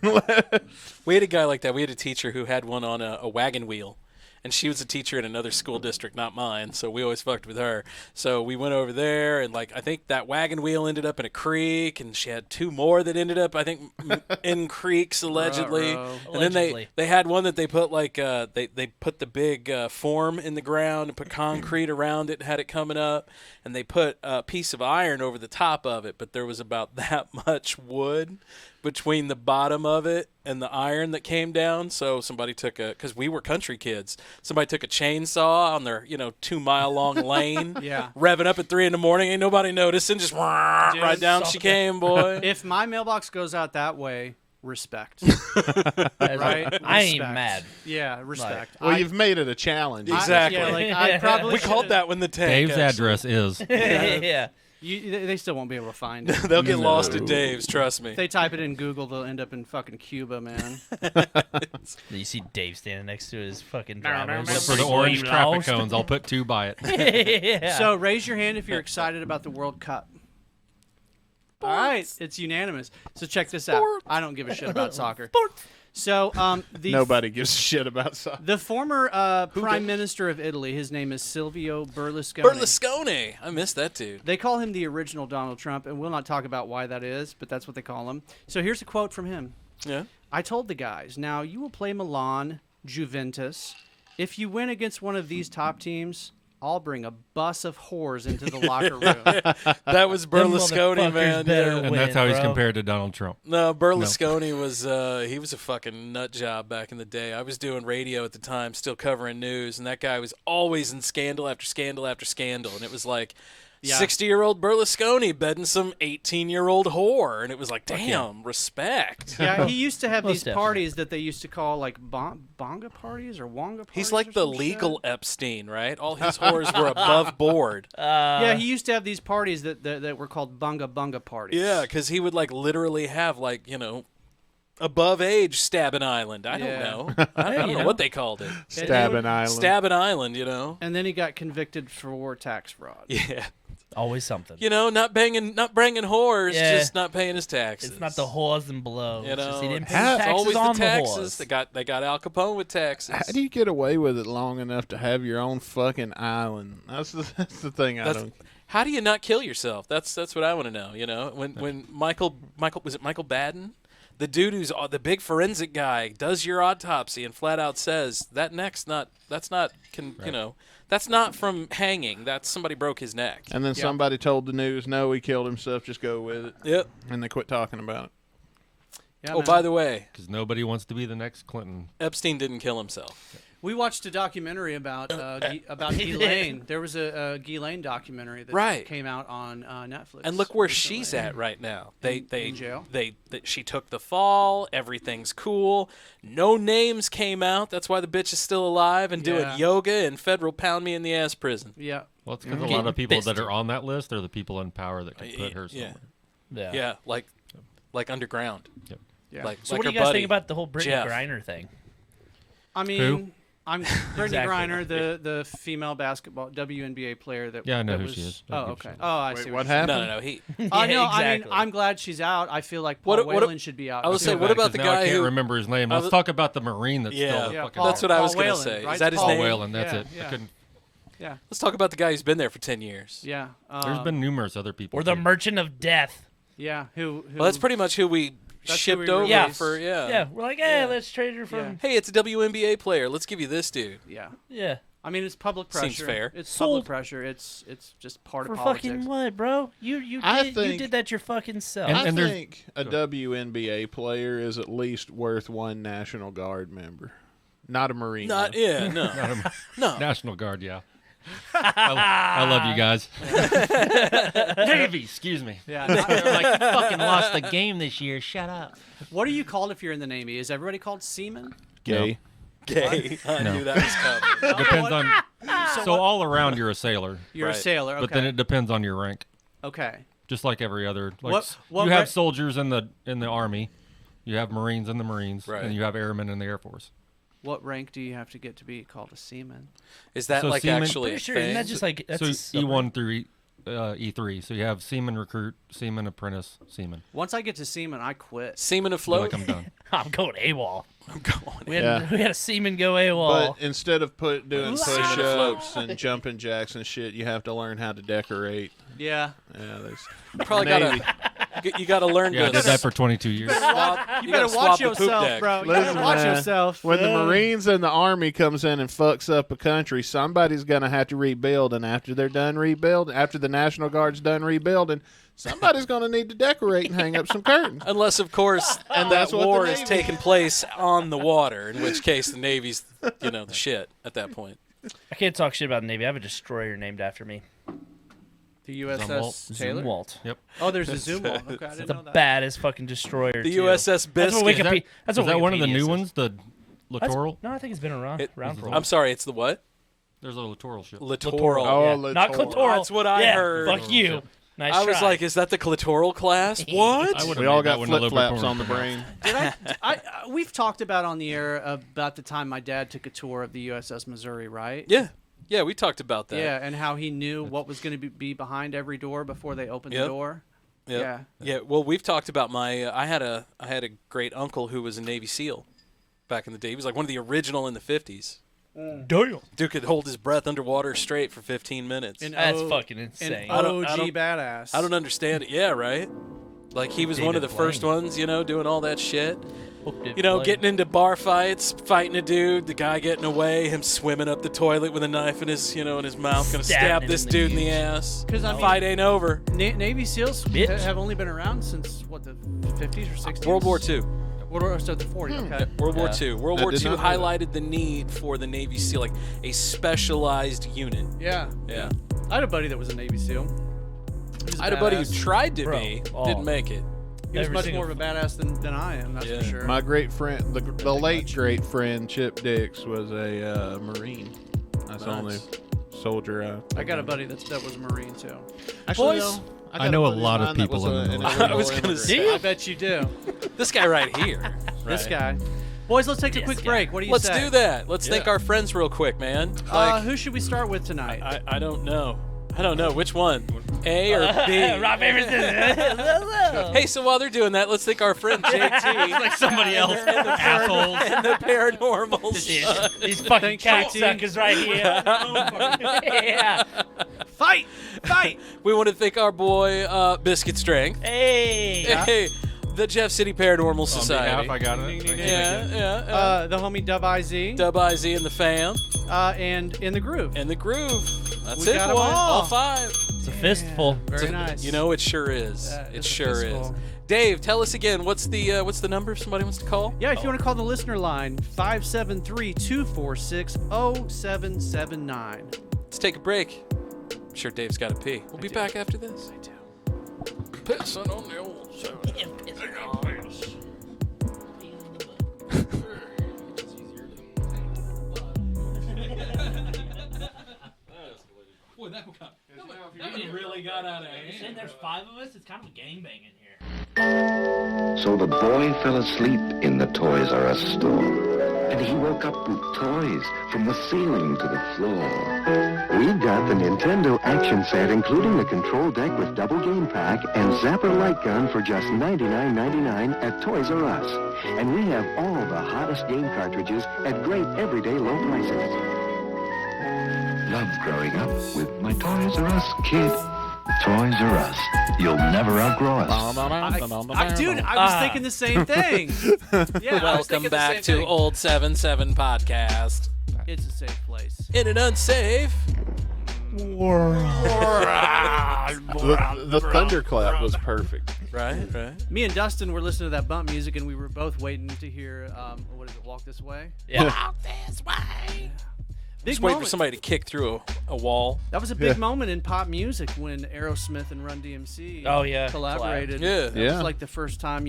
We had a guy like that. We had a teacher who had one on a wagon wheel. And she was a teacher in another school district, not mine, so we always fucked with her. So we went over there, and like I think that wagon wheel ended up in a creek, and she had 2 more that ended up, I think, in creeks allegedly. And then they had one that they put like they put the big form in the ground and put concrete around it, and had it coming up, and they put a piece of iron over the top of it, but there was about that much wood between the bottom of it and the iron that came down. So somebody took because we were country kids, somebody took a chainsaw on their 2-mile-long lane, revving up at 3 a.m, ain't nobody noticing, just right down she came, boy. If my mailbox goes out that way, respect. Right? I ain't mad. Yeah, respect. Well, you've made it a challenge. Exactly. I probably we called that when the tank. Dave's address is. Yeah. They still won't be able to find it. They'll get lost at Dave's, trust me. If they type it in Google, they'll end up in fucking Cuba, man. You see Dave standing next to his fucking driver. For the orange traffic cones, I'll put 2 by it. Yeah. So raise your hand if you're excited about the World Cup. All right, it's unanimous. So check this out. I don't give a shit about soccer. So nobody gives a shit about soccer. The former Prime Minister of Italy, his name is Silvio Berlusconi. Berlusconi, I missed that dude. They call him the original Donald Trump, and we'll not talk about why that is, but that's what they call him. So here's a quote from him. Yeah. I told the guys, now you will play Milan, Juventus. If you win against one of these top teams, I'll bring a bus of whores into the locker room. That was Berlusconi, man. And that's how he's compared to Donald Trump. No, Berlusconi was he was a fucking nut job back in the day. I was doing radio at the time, still covering news, and that guy was always in scandal after scandal after scandal. And it was like 60-year-old Berlusconi bedding some 18-year-old whore, and it was like, damn, respect. Yeah, he used to have these parties that they used to call like bonga parties or wonga parties. He's like the legal Epstein, right? All his whores were above board. Yeah, he used to have these parties that were called bunga parties. Yeah, because he would like literally have like above age Stabbin' Island. I don't know. I don't know what they called it. Stabbin' Island. Stabbin' Island, And then he got convicted for tax fraud. Yeah. Always something. Not banging whores, just not paying his taxes. It's not the whores and blows. He didn't pay his taxes always on the taxes. The They got Al Capone with taxes. How do you get away with it long enough to have your own fucking island? That's the thing I don't. How do you not kill yourself? That's what I want to know. When Michael was it Michael Baden? The dude who's the big forensic guy does your autopsy and flat out says that's not from hanging. That's somebody broke his neck. And then somebody told the news, no, he killed himself. Just go with it. Yep. And they quit talking about it. Yeah, by the way, because nobody wants to be the next Clinton. Epstein didn't kill himself. We watched a documentary about Ghislaine. There was a Ghislaine documentary that came out on Netflix. And look where she's at right now. In jail. She took the fall. Everything's cool. No names came out. That's why the bitch is still alive and doing yoga in federal pound me in the ass prison. Yeah. Well, it's because a lot of people that are on that list are the people in power that can put her somewhere. Yeah, like like underground. Yep. Yeah. Like, So like what do her you guys buddy, think about the whole Brittany Jeff. Griner thing? I mean, I'm Brittany Exactly. Griner, the female basketball WNBA player that. Yeah, I know that who was, she is. Oh, okay. Oh, I see. what you're saying. happened? No, he. No, Yeah, I mean, exactly. I'm glad she's out. I feel like Paul Whalen should be out. I was too. saying, what about the now guy I can't who? remember his name. I Let's was- talk about the Marine that's Yeah, still Yeah, fucking. that's what I was Paul gonna Whalen, say. right? Is that his Paul name? Whalen. That's Yeah, it. yeah. I couldn't. Yeah. Let's talk about the guy who's been there for 10 years. Yeah. There's been numerous other people. Or the too. Merchant of Death? Yeah. Who? Well, that's pretty much who we That's who shipped we over released. for. Yeah, we're like, hey, let's trade her from. Yeah. Hey, it's a WNBA player. Let's give you this dude. Yeah. Yeah. I mean, it's public pressure. Seems fair. It's Sold. public pressure. It's just part For of politics. fucking what, bro? You I did that your fucking self. I And there's- think a WNBA player is at least worth one National Guard member, not a Marine. Not though. yeah, no, Not a- no. National Guard, yeah. I love you guys. Navy, excuse me. Yeah. They're like, you fucking lost the game this year. Shut up. What are you called if you're in the Navy? Is everybody called seaman? Gay. Gay. I No. knew that was coming. Depends on. So all around you're a sailor, You're Right. a sailor. Okay. but then it depends on your rank. Okay. Just like every other. Like What you have rank- soldiers in the Army, you have Marines in the Marines, Right. and you have airmen in the Air Force. What rank do you have to get to be called a seaman? Is that So like seaman- actually a Pretty sure, thing? isn't that just like that's So a E1 through E3. So you have seaman recruit, seaman apprentice, seaman. Once I get to seaman, I quit. Seaman I feel afloat? like I'm done. I'm going AWOL. I'm going. We had, Yeah. we had a seaman go AWOL. But instead of doing Seaman push-ups and jumping jacks and shit, you have to learn how to decorate. Yeah. Yeah, there's Probably Navy. you got to learn Yeah, I to did that for 22 years. swap. You gotta better swap watch the poop yourself, deck. bro. You Listen, better watch man, yourself. When the Marines and the Army comes in and fucks up a country, somebody's gonna have to rebuild, and after they're done rebuilding, after the National Guard's done rebuilding, somebody's gonna need to decorate and hang up some curtains. Unless, of course, And that that's what the war is Navy- taking place on the water, in which case the Navy's, the shit at that point. I can't talk shit about the Navy. I have a destroyer named after me. The USS Taylor. Zoomwalt. Yep. Oh, there's a Zoomwalt. Okay, I It's didn't the know that. baddest fucking destroyer. The too. USS That's Biscuit. what Is that, Wikipedia. That's is what that one of the Wikipedia new says. ones? The That's- littoral? No, I think it's been around around for a while. I'm sorry, it's the what? There's a littoral ship. Littoral. Oh, Yeah. Not littoral. clitoral. That's what I Yeah, heard. Fuck you. Nice I was try. like, is that the clitoral class? What? I would've We made all that got one a little flip bit flops more on the pronounced. brain. We've talked about on the air about the time my dad took a tour of the USS Missouri, right? Yeah. Yeah, we talked about that. Yeah, and how he knew what was going to be behind every door before they opened the Yep. door. Yep. Yeah. Yeah. Well, we've talked about my. I had a great uncle who was a Navy SEAL back in the day. He was like one of the original in the 50s. damn. Dude could hold his breath underwater straight for 15 minutes. An That's O- fucking An insane. I don't- OG badass. I don't understand it. Yeah, right. Like he was one of the David first Blaine. ones, doing all that shit. Hooked it, You know, like- getting into bar fights, fighting a dude, the guy getting away, him swimming up the toilet with a knife in his, in his mouth, gonna Stabbing stab him this in the dude in the huge. ass. 'Cause, I mean- Fight ain't over. Navy SEALs Bitch. have only been around since what, the 50s or 60s? World War II. World War so the 40s. Okay. World War Yeah. II. World I War did II not know that. highlighted the need for the Navy SEAL, like a specialized unit. Yeah. Yeah. I had a buddy that was a Navy SEAL. I had a buddy who tried to Bro. be, Oh. didn't make it. He was Every much single- more of a badass than I am, that's Yeah. for sure. My great friend, the late great friend Chip Dix, was a Marine. That's the only soldier I got a buddy that was a Marine too. Actually, Boys, got I know a buddy lot of mine that people was in the an military. illegal I was gonna immigrant. say- I bet you do. This guy right here. This guy. Boys, let's take a quick break. What do you Let's say? do that. Let's thank our friends real quick, man. Like, Who should we start with tonight? I don't know. I don't know. Which one? A or B? Rock, paper, scissors. Hey, so while they're doing that, let's thank our friend JT. like somebody else. Assholes. and the Paranormal Son. These fucking Thanks, JT. cocksuckers right here. Yeah. Fight! Fight! We want to thank our boy Biscuit Strength. Hey. Hey, the Jeff City Paranormal On Society. behalf, I got it. Yeah. The homie Dub IZ. Dub IZ and the fam. And In the Groove. And the groove. That's We it, got boy. 'em all. All five. It's a fistful. Very nice. You know, it sure is. Yeah, It it's a sure is. fistful. Dave, tell us again. What's the number if somebody wants to call? Yeah, if you want to call the listener line, 573-246-0779. Let's take a break. I'm sure Dave's got to pee. We'll be back after this. I do. Pissing on the old show. Boy, that really got out of hand. There's 5 of us. It's kind of a gangbang in here. So the boy fell asleep in the Toys R Us store. And he woke up with toys from the ceiling to the floor. We got the Nintendo action set, including the control deck with double game pack and Zapper light gun for just $99.99 at Toys R Us. And we have all the hottest game cartridges at great everyday low prices. Loved growing up with my Toys R Us kid. Toys R Us. You'll never outgrow us. Dude, I was thinking the same thing. Yeah, Welcome back to Old 77 Podcast. It's a safe place. In an unsafe world. The thunderclap was perfect. Right. Me and Dustin were listening to that bump music, and we were both waiting to hear, what is it, Walk This Way? Yeah. Walk This Way. Just waiting for somebody to kick through a wall. That was a big moment in pop music when Aerosmith and Run DMC collaborated. Yeah. That was like the first time,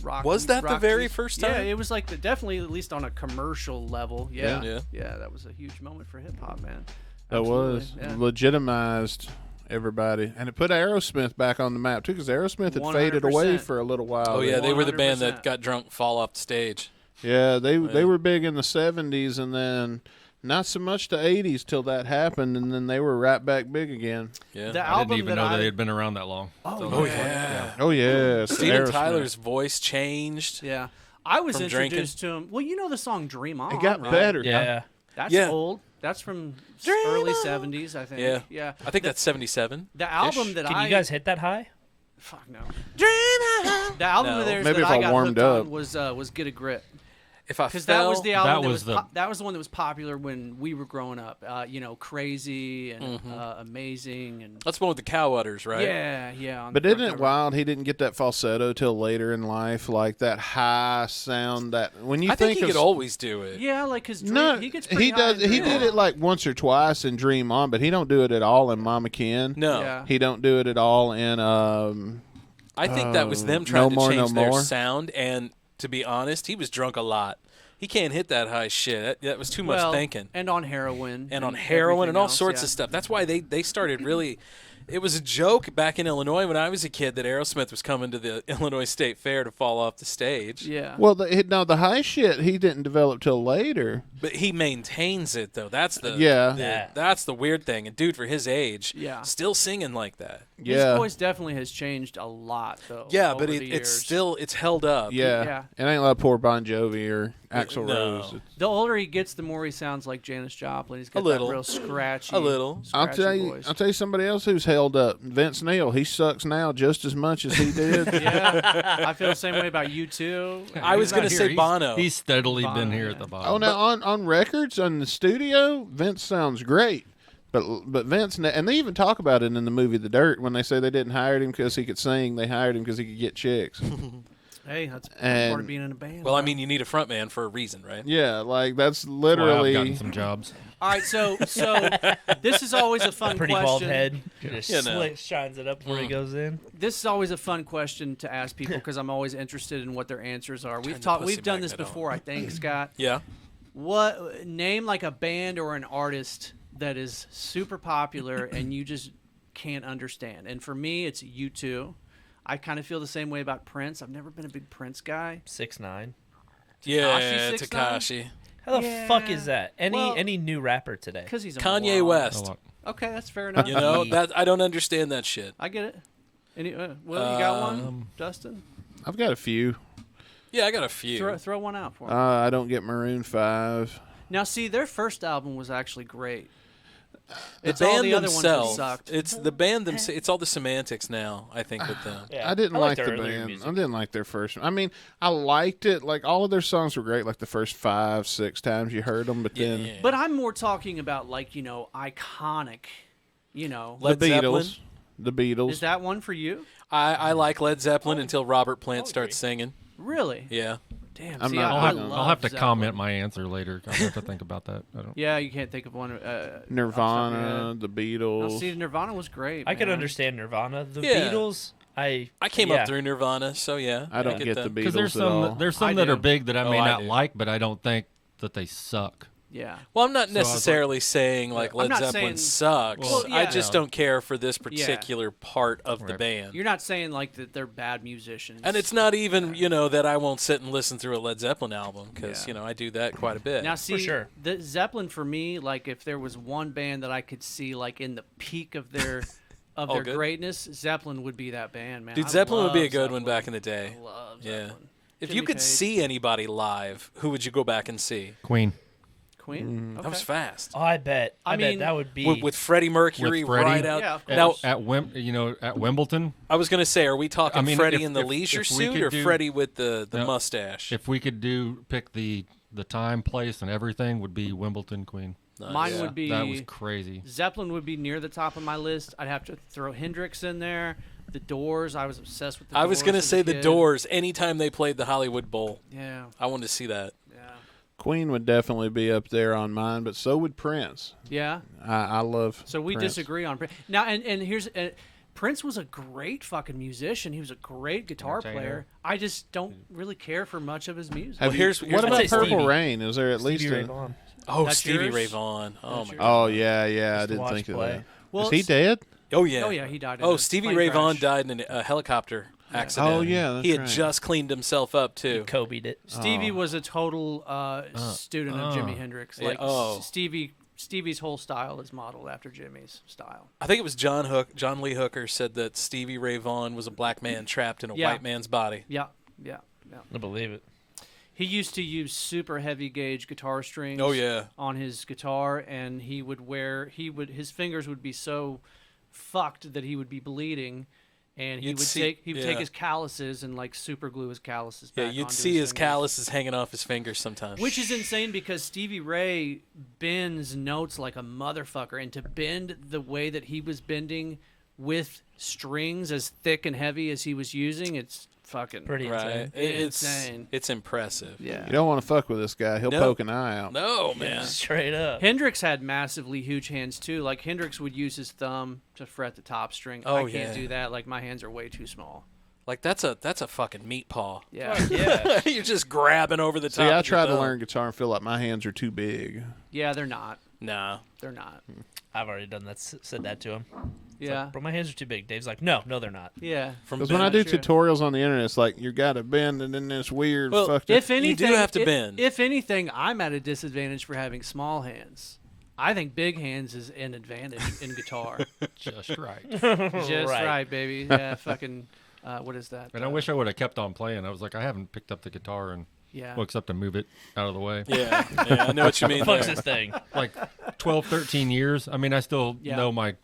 rock. Was that the very first time? Yeah, it was like definitely at least on a commercial level. Yeah. Yeah, that was a huge moment for hip hop, man. That was legitimized everybody, and it put Aerosmith back on the map too, because Aerosmith had 100%. faded away for a little while. Oh yeah, they were the band 100%. that got drunk, fall off the stage. Yeah, they were big in the 70s, and then not so much the 80s till that happened, and then they were right back big again. Yeah, I didn't even know they had been around that long. Oh yeah. Oh yeah. Steven Tyler's voice changed. Yeah, I was from introduced drinking. to him. Well, you know the song "Dream On." It got right? better. Yeah. That's Yeah. old. That's from Dream early on. 70s, I think. Yeah. Yeah. I think that's 77. The album that Can you guys hit that high? Fuck no. Dream on. The album No. of theirs Maybe that if I I got warmed hooked on up. was "Get a Grip." If I Because that was the album that was the- that was the one that was popular when we were growing up. Crazy and amazing and That's the one with the cow udders, right? yeah. on But the isn't front it cover. wild he didn't get that falsetto till later in life, like that high sound that when you I think think he of could always do it. Yeah, like his dream, no, he gets pretty high does. in He Dream did On. it like once or twice in Dream On, but he don't do it at all in Mama Ken. No. Yeah. He don't do it at all in. I think that was them trying No to More, change No their More. sound, and to be honest, he was drunk a lot. He can't hit that high shit. That was too much Well, thinking. and on heroin And on heroin and all everything sorts else, of stuff. That's why they started really. It was a joke back in Illinois when I was a kid that Aerosmith was coming to the Illinois State Fair to fall off the stage. Yeah. Well, the high shit he didn't develop till later. But he maintains it though. That's the Yeah. that's the weird thing. And dude, for his age, Yeah. still singing like that. His Yeah, voice definitely has changed a lot, though. Yeah, over but the it's years. still held up. yeah. Yeah. It ain't like poor Bon Jovi or Axl No. Rose. The older he gets, the more he sounds like Janis Joplin. He's got A little. that real scratchy. A little. I'll scratchy tell you. voice. I'll tell you somebody else who's held up. Vince Neil. He sucks now just as much as he did. Yeah, I feel the same way about you too. I was He's going not to here. say Bono. He's steadily Bono, been here yeah. at the bottom. Oh, now on records on the studio, Vince sounds great, but Vince and they even talk about it in the movie The Dirt when they say they didn't hire him because he could sing. They hired him because he could get chicks. Hey, that's part And- of being in a band. Well, I bro. mean, you need a front man for a reason, right? Yeah, like that's That's why I've literally. gotten some jobs. All right, so this is always a fun Pretty question. bald head. Just You know. shines it up before he goes in. This is always a fun question to ask people because I'm always interested in what their answers are. Turn the pussy We've done this magnet on. before, I think, Scott. Yeah. What name like a band or an artist that is super popular and you just can't understand? And for me, it's U2. I kind of feel the same way about Prince. I've never been a big Prince guy. 6ix9ine. Yeah, 6ix9ine? Takashi. How the Yeah. fuck is that? Well- any new rapper today? Because he's a Kanye moron. West. Okay, that's fair enough. You know, that I don't understand that shit. I get it. You got one, Dustin? I've got a few. Yeah, I got a few. Throw one out for me. I don't get Maroon 5. Now, see, their first album was actually great. The It's all band the other ones that themselves. sucked. It's the band themselves. It's all the semantics now, I think, with them. Yeah, I didn't I like their the earlier band. music. I didn't like their first. I mean, I liked it. Like all of their songs were great. Like the first 5-6 times you heard them, but then Yeah. But I'm more talking about, like, iconic, the Led Zeppelin? Beatles. The Beatles. Is that one for you? I like Led Zeppelin until Robert Plant starts singing. Really? Yeah. Damn. I'm see, not- I I'll love I'll have to Zeppelin. comment my answer later. I'll have to think about that. I don't. Yeah, you can't think of one. Nirvana, the No, Beatles. see, Nirvana was great. I could man. understand Nirvana. The Yeah. Beatles, I I came yeah. up through Nirvana, so yeah. I don't get the them. Beatles Because there's at all. some I that do. are big that I may I not do. like, but I don't think that they suck. Yeah. Well, I'm not So I was necessarily saying like I'm Led not Zeppelin saying- sucks. Well, I yeah. just don't care for this particular part of the Right. band. You're not saying like that they're bad musicians. And it's not even, that I won't sit and listen through a Led Zeppelin album because, I do that quite a bit. Now, see, sure. the Zeppelin for me, like if there was one band that I could see like in the peak of their All good. greatness, Zeppelin would be that band, man. Dude, I Zeppelin would be a love good one Zeppelin. back in the day. I love Yeah. Zeppelin. If Jimmy you could Page. see anybody live, who would you go back and see? Queen. Queen. That was fast. Oh, I bet. I bet mean, that would be. With Freddie Mercury With Freddie? right out. Yeah, of Now, course. At Wimbledon. I was going to say, are we talking I mean, Freddie if- in the if- leisure if we suit could or do- Freddie with the No, mustache? If we could pick the time, place, and everything, would be Wimbledon, Queen. Mine would be. That was crazy. Zeppelin would be near the top of my list. I'd have to throw Hendrix in there. The Doors. I was obsessed with the Doors. I was going to as a say the kid. Doors anytime they played the Hollywood Bowl. Yeah. I wanted to see that. Yeah. Queen would definitely be up there on mine, but so would Prince. Yeah. I love. So we Prince. disagree on Prince. Now, and here's Prince was a great fucking musician. He was a great guitar Entertainer. player. I just don't really care for much of his music. Have Well, what about I'd say Purple Stevie. Rain? Is there at least Stevie Ray a? Vaughan. Oh, That's Stevie yours? Ray Vaughan. Oh, That's my yours? God. Oh yeah, I Just to didn't watch think of play. that. Well, Is he dead? Oh, yeah. Oh, yeah, he died in Oh, a Stevie plane Ray Vaughan crash. died in a helicopter accident. Oh, yeah, that's he had right. just cleaned himself up, too. Kobe'd it. Stevie was a total student of Jimi Hendrix. Yeah, Like oh. Stevie's whole style is modeled after Jimmy's style. I think it was John Lee Hooker said that Stevie Ray Vaughan was a black man trapped in a Yeah. white man's body. Yeah. I believe it. He used to use super heavy gauge guitar strings. Oh, yeah. On his guitar, and his fingers would be so fucked that he would be bleeding, and he You'd would see- take yeah. his calluses and like super glue his calluses. Yeah, back you'd onto see his fingers. calluses hanging off his fingers sometimes. Which is insane because Stevie Ray bends notes like a motherfucker, and to bend the way that he was bending with strings as thick and heavy as he was using, it's fucking Pretty right. insane. It's insane. It's impressive. Yeah. You don't want to fuck with this guy. He'll No. poke an eye out. No, man. Straight up. Hendrix had massively huge hands too. Like Hendrix would use his thumb to fret the top string. Oh, I can't yeah. do that. Like my hands are way too small. Like that's a fucking meat paw. Yeah. Yeah. You're just grabbing over the top. See, I of your tried to thumb. learn guitar and feel like my hands are too big. Yeah, they're not. Nah. They're not. I've already done that. Said that to him. It's Yeah. like, bro, my hands are too big. Dave's like, no, they're not. Yeah. Because when I do tutorials on the internet, it's like you got to bend and then this weird Well, fucked If up. anything, do have to bend. If anything, I'm at a disadvantage for having small hands. I think big hands is an advantage in guitar. Just right. Just right, baby. Yeah, fucking. What is that? And I wish I would have kept on playing. I was like, I haven't picked up the guitar and Yeah. well, except to move it out of the way. Yeah, I know what you mean. Fuck's there. this thing. Like 12, 13 years. I mean, I still Yeah. know my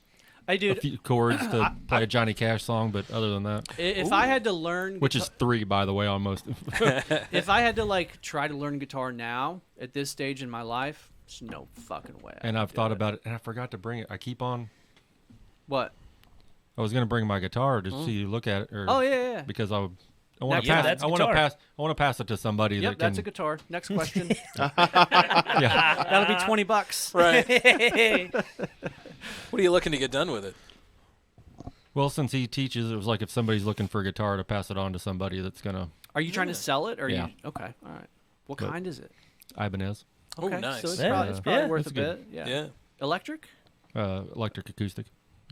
I do. a few chords to play a Johnny Cash song, but other than that, If I had to learn, which is 3, by the way, almost. if I had to like try to learn guitar now at this stage in my life, there's no fucking way. And I've thought about it, and I forgot to bring it. I keep on. What? I was going to bring my guitar to see you look at it. Or, Oh, yeah. Because I want Now, to yeah, pass. that's I want to guitar. pass. I want to pass it to somebody Yep, that can. that's a guitar. Next question. Yeah. That'll be $20. Right. What are you looking to get done with it? Well, since he teaches, it was like if somebody's looking for a guitar to pass it on to somebody that's gonna Are you trying to sell it? Or Yeah. You, okay. All right. What But- kind is it? Ibanez, Oh, Okay. nice. So it's Yeah. probably Yeah, worth it's a good. bit. Yeah. Yeah. Electric? electric acoustic.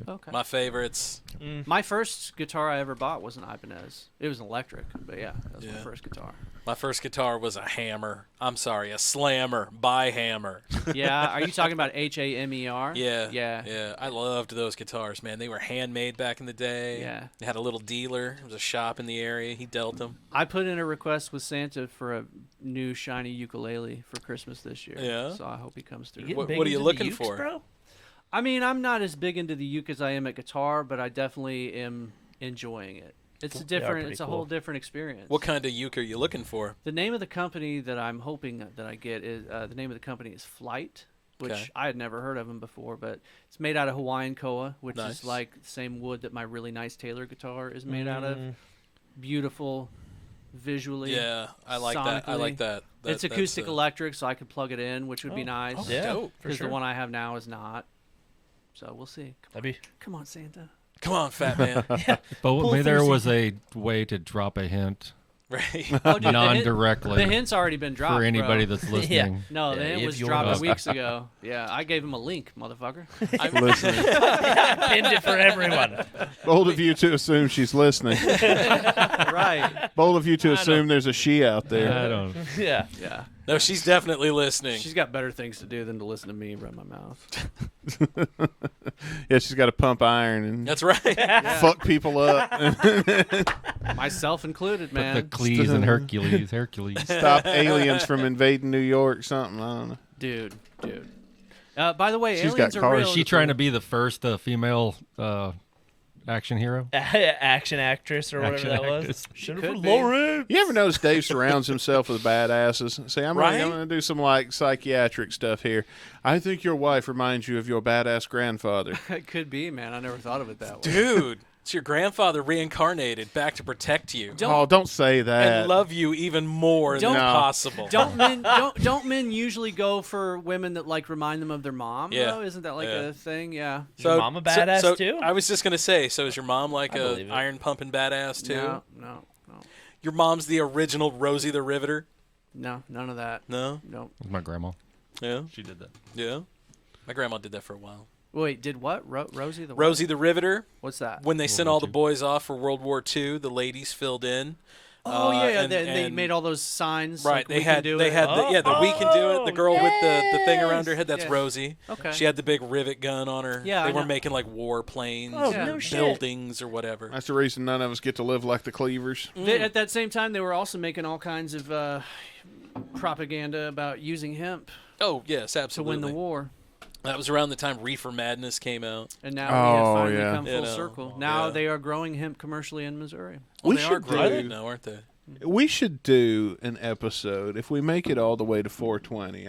Okay. My favorites. My first guitar I ever bought was an Ibanez. It was an electric, but yeah, that was my Yeah. first guitar. My first guitar was a hammer. I'm sorry, a slammer by Hammer. Yeah, are you talking about Hamer? Yeah. Yeah. Yeah. I loved those guitars, man. They were handmade back in the day. Yeah. They had a little dealer. There was a shop in the area. He dealt them. I put in a request with Santa for a new shiny ukulele for Christmas this year. Yeah? So I hope he comes through. You getting What- big what are you into the looking ukes, for? bro? I mean, I'm not as big into the uke as I am at guitar, but I definitely am enjoying it. It's a different. pretty It's a cool. whole different experience. What kind of uke are you looking for? The name of the company that I'm hoping that I get is the name of the company is Flight, which Okay. I had never heard of them before, but it's made out of Hawaiian koa, which Nice. is like the same wood that my really nice Taylor guitar is made out of. Mm. Beautiful, visually. Yeah, I like that. I like sonically. that. It's acoustic that's, electric, so I could plug it in, which would be Oh, nice. oh, yeah, dope. for Because sure. the one I have now is not. So we'll see. That'd be Come on, Santa. Come on, fat man. But Pull maybe there through was a way to drop a hint Right. Oh, dude, non-directly. The hint's already been dropped for anybody bro. that's listening. No, the hint was dropped weeks ago. Yeah, I gave him a link, motherfucker. I'm listening. Pinned it for everyone. Bold of you to assume she's listening. Right. Bold of you to assume there's a she out there. I don't. Yeah. Yeah. No, she's definitely listening. She's got better things to do than to listen to me run my mouth. Yeah, she's got to pump iron and That's right. fuck people up. Myself included, man. Hercules and Hercules. Stop aliens from invading New York, something. I don't know. Dude. By the way, She's aliens got are cars. real. Is she trying to be the first female action hero? Action actress or whatever that was. Jennifer Lawrence. You ever notice Dave surrounds himself with badasses? See, I'm going to do some like psychiatric stuff here. I think your wife reminds you of your badass grandfather. It could be, man. I never thought of it that way. Dude, it's your grandfather reincarnated back to protect you. Don't say that. And love you even more than possible. Don't men usually go for women that like remind them of their mom? Yeah. Though? Isn't that like a thing? Yeah. Is your mom a badass too? I was just gonna say. So is your mom like a iron pumping badass too? No. Your mom's the original Rosie the Riveter. No, none of that. No. My grandma. Yeah. She did that. Yeah. My grandma did that for a while. Wait, did what? Rosie the what? Rosie the Riveter. What's that? When they sent all the boys off for World War II, the ladies filled in. Oh yeah, they made all those signs. Right, like, they we had can do the we can do it. The girl with the thing around her head, that's Rosie. Okay. She had the big rivet gun on her. Yeah, they I were know. making like warplanes, no shit. buildings, or whatever. That's the reason none of us get to live like the Cleavers. At that same time, they were also making all kinds of propaganda about using hemp. Oh yes, absolutely. To win the war. That was around the time Reefer Madness came out. And now we have finally come full You know, circle. Now they are growing hemp commercially in Missouri. Well, they are growing now, aren't they? We should do an episode if we make it all the way to 420.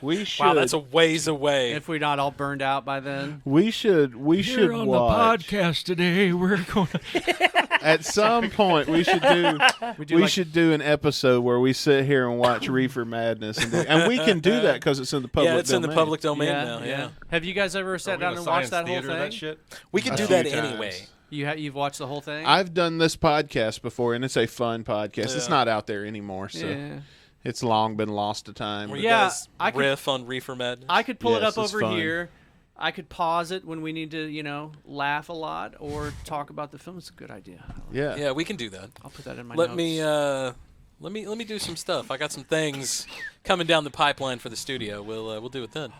We should. Wow, that's a ways away. If we're not all burned out by then, we should. We Here should on watch. the podcast today. We're going to At some point, we should do. We should do an episode where we sit here and watch Reefer Madness, and we can do that because it's in the public. Yeah, it's domain. in the public domain now. Yeah. Have you guys ever sat down and watched that whole thing? We could do that anyway. You've watched the whole thing? I've done this podcast before, and it's a fun podcast. It's not out there anymore, so it's long been lost to time. Where you guys riff on Reefer Madness? I could pull it up over fun. here. I could pause it when we need to, laugh a lot or talk about the film. It's a good idea. Yeah, we can do that. I'll put that in my Let notes. me let me do some stuff. I got some things coming down the pipeline for the studio. We'll do it then.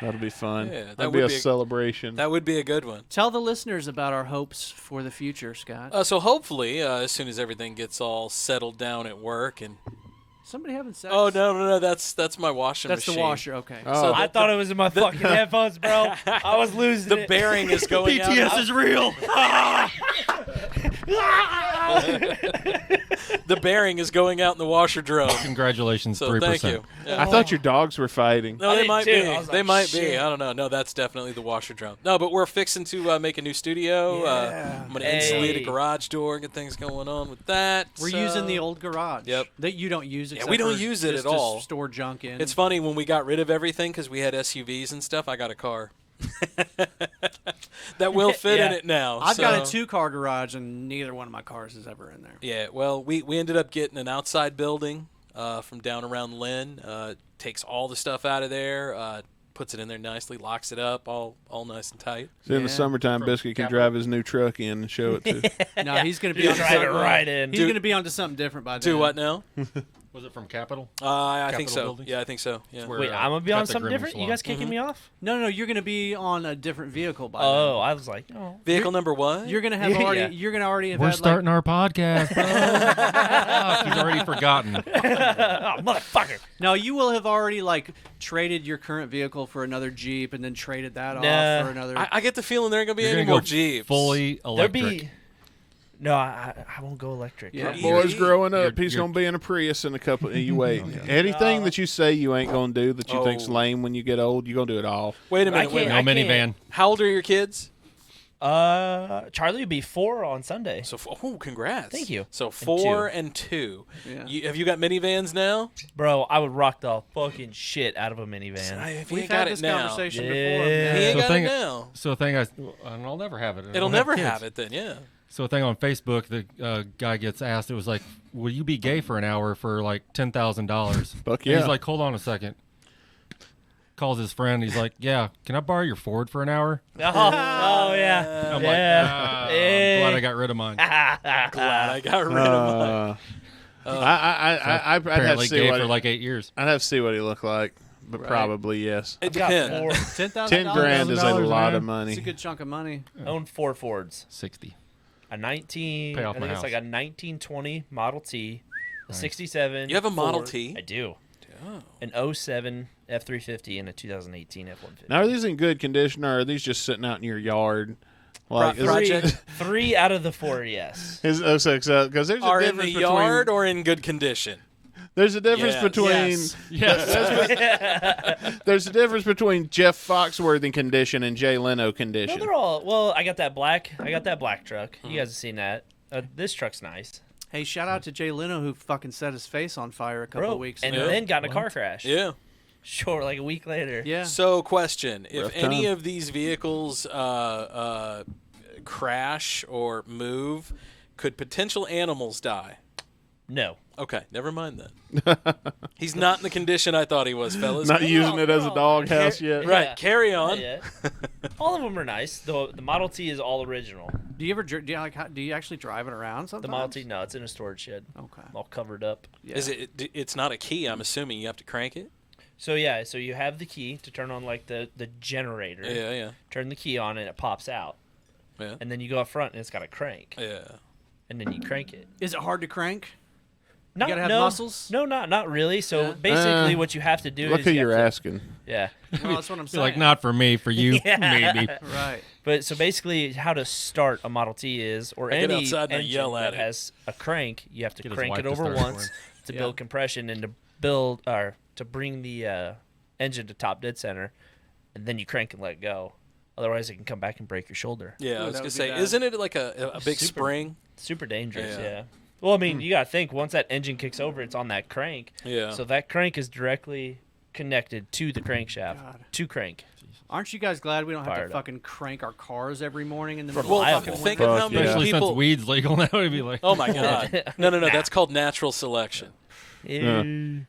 That'll be fun. Yeah, That'll be a celebration. That would be a good one. Tell the listeners about our hopes for the future, Scott. So hopefully, as soon as everything gets all settled down at work and. Somebody having sex? Oh no! That's my washing That's machine. the washer. Okay. Oh. So I thought it was in my fucking headphones, bro. I was losing the bearing is going out. BTS is real. The bearing is going out in the washer drum. Congratulations, So 3%. thank you. I thought your dogs were fighting. No, they might be. They might be. shit. I don't know. No, that's definitely the washer drum. No, but we're fixing to make a new studio. I'm going to insulate a garage door, get things going on with that. We're using the old garage. Yep. That you don't use. Yeah, we don't use it just at all. To store junk in. It's funny when we got rid of everything because we had SUVs and stuff. I got a car that will fit in it now. I've got a 2-car garage, and neither one of my cars is ever in there. Yeah, well, we ended up getting an outside building from down around Lynn. Takes all the stuff out of there, puts it in there nicely, locks it up, all nice and tight. So in the summertime, Biscuit can drive his new truck in and show it to. No, he's going to be on drive it right in. He's going to be onto something different by then. Do what now? Was it from Capitol? I think Capitol so. Buildings? Yeah, I think so. Yeah. Wait, I'm gonna be on something different. You guys kicking me off? No, you're going to be on a different vehicle by then. Oh, I was like, no. Vehicle number what? You're going to have already. You're going to already have. We're had, starting our podcast, bro. He's already forgotten. Oh, motherfucker. No, you will have already traded your current vehicle for another Jeep, and then traded that off for another. I get the feeling there ain't gonna be You're any gonna more go Jeeps. fully electric. There'd be. No, I won't go electric. Yeah. Boy's growing up. He's going to be in a Prius in a couple. You wait. Anything that you say you ain't going to do that you think's lame when you get old, you're going to do it all. Wait a minute. No minivan. How old are your kids? Charlie would be 4 on Sunday. So, congrats. Thank you. So 4 and 2. Yeah. Have you got minivans now? Bro, I would rock the fucking shit out of a minivan. If We've you ain't got had this it now. conversation Yeah. before. He Man. ain't So got thing- it now. So the thing I'll never have it. It'll never have it then, yeah. So a thing on Facebook, the guy gets asked, it was like, will you be gay for an hour for like $10,000? Fuck yeah. And he's like, hold on a second. Calls his friend. He's like, yeah, can I borrow your Ford for an hour? Oh yeah. I'm glad I got rid of mine. Glad I got rid of mine. I'd have to Apparently see gay what for like 8 years. I'd have to see what he looked like, but probably yes. It depends. $10,000. $10,000 is a lot of money. It's a good chunk of money. Owned 4 Fords. 60. A 19. Pay off I my think it's house. like a 1920 Model T, a 67. You have a Model Ford. T? I do. Oh. An 07 F350 and a 2018 F150. Now, are these in good condition, or are these just sitting out in your yard? Like Three out of the 4, yes. Because there's a difference Are in the between, yard or in good condition? There's a difference between there's a difference between Jeff Foxworthy condition and Jay Leno condition. No, they're all. Well, I got that black truck. You guys have seen that. This truck's nice. Hey, shout out to Jay Leno who fucking set his face on fire a couple of weeks and ago. then got in a car crash. Yeah. Sure, like a week later. Yeah. So, question: if Rough any time. of these vehicles crash or move, could potential animals die? No. Okay, never mind then. He's not in the condition I thought he was, fellas. Not using it as a doghouse yet. Right, Yeah. carry on. Not yet. All of them are nice. The Model T is all original. Do you ever do you actually drive it around sometimes? The Model T, no, it's in a storage shed. Okay. All covered up. Yeah. Is it? It's not a key. I'm assuming you have to crank it. So yeah, so you have the key to turn on like the generator. Yeah, yeah. Turn the key on and it pops out. Yeah. And then you go up front and it's got a crank. Yeah. And then you crank it. Is it hard to crank? Not, you gotta have no, muscles? No, not really. So basically, what you have to do Look is who you you're have to- asking. Yeah. Well, that's what I'm Be saying. like, not for me, for you, Yeah. maybe. Right. But so basically, how to start a Model T is, or I get any outside and I engine yell at that it. has a crank, you have to Get his crank wife it to over start it for once him. to Yeah. build compression and to build or to bring the engine to top dead center, and then you crank and let go. Otherwise, it can come back and break your shoulder. Yeah, I Ooh, was that gonna would be say, bad. isn't it like a big Super. spring? Super dangerous. Yeah. Yeah. Well, I mean, you got to think once that engine kicks over, it's on that crank. Yeah. So that crank is directly connected to the crankshaft God. to crank. Aren't you guys glad we don't have Fired to up. fucking crank our cars every morning in the For middle of reliable. fucking Think winter? of how many Especially people. since weed's legal now, it'd be like, Oh my god! No, that's called natural selection.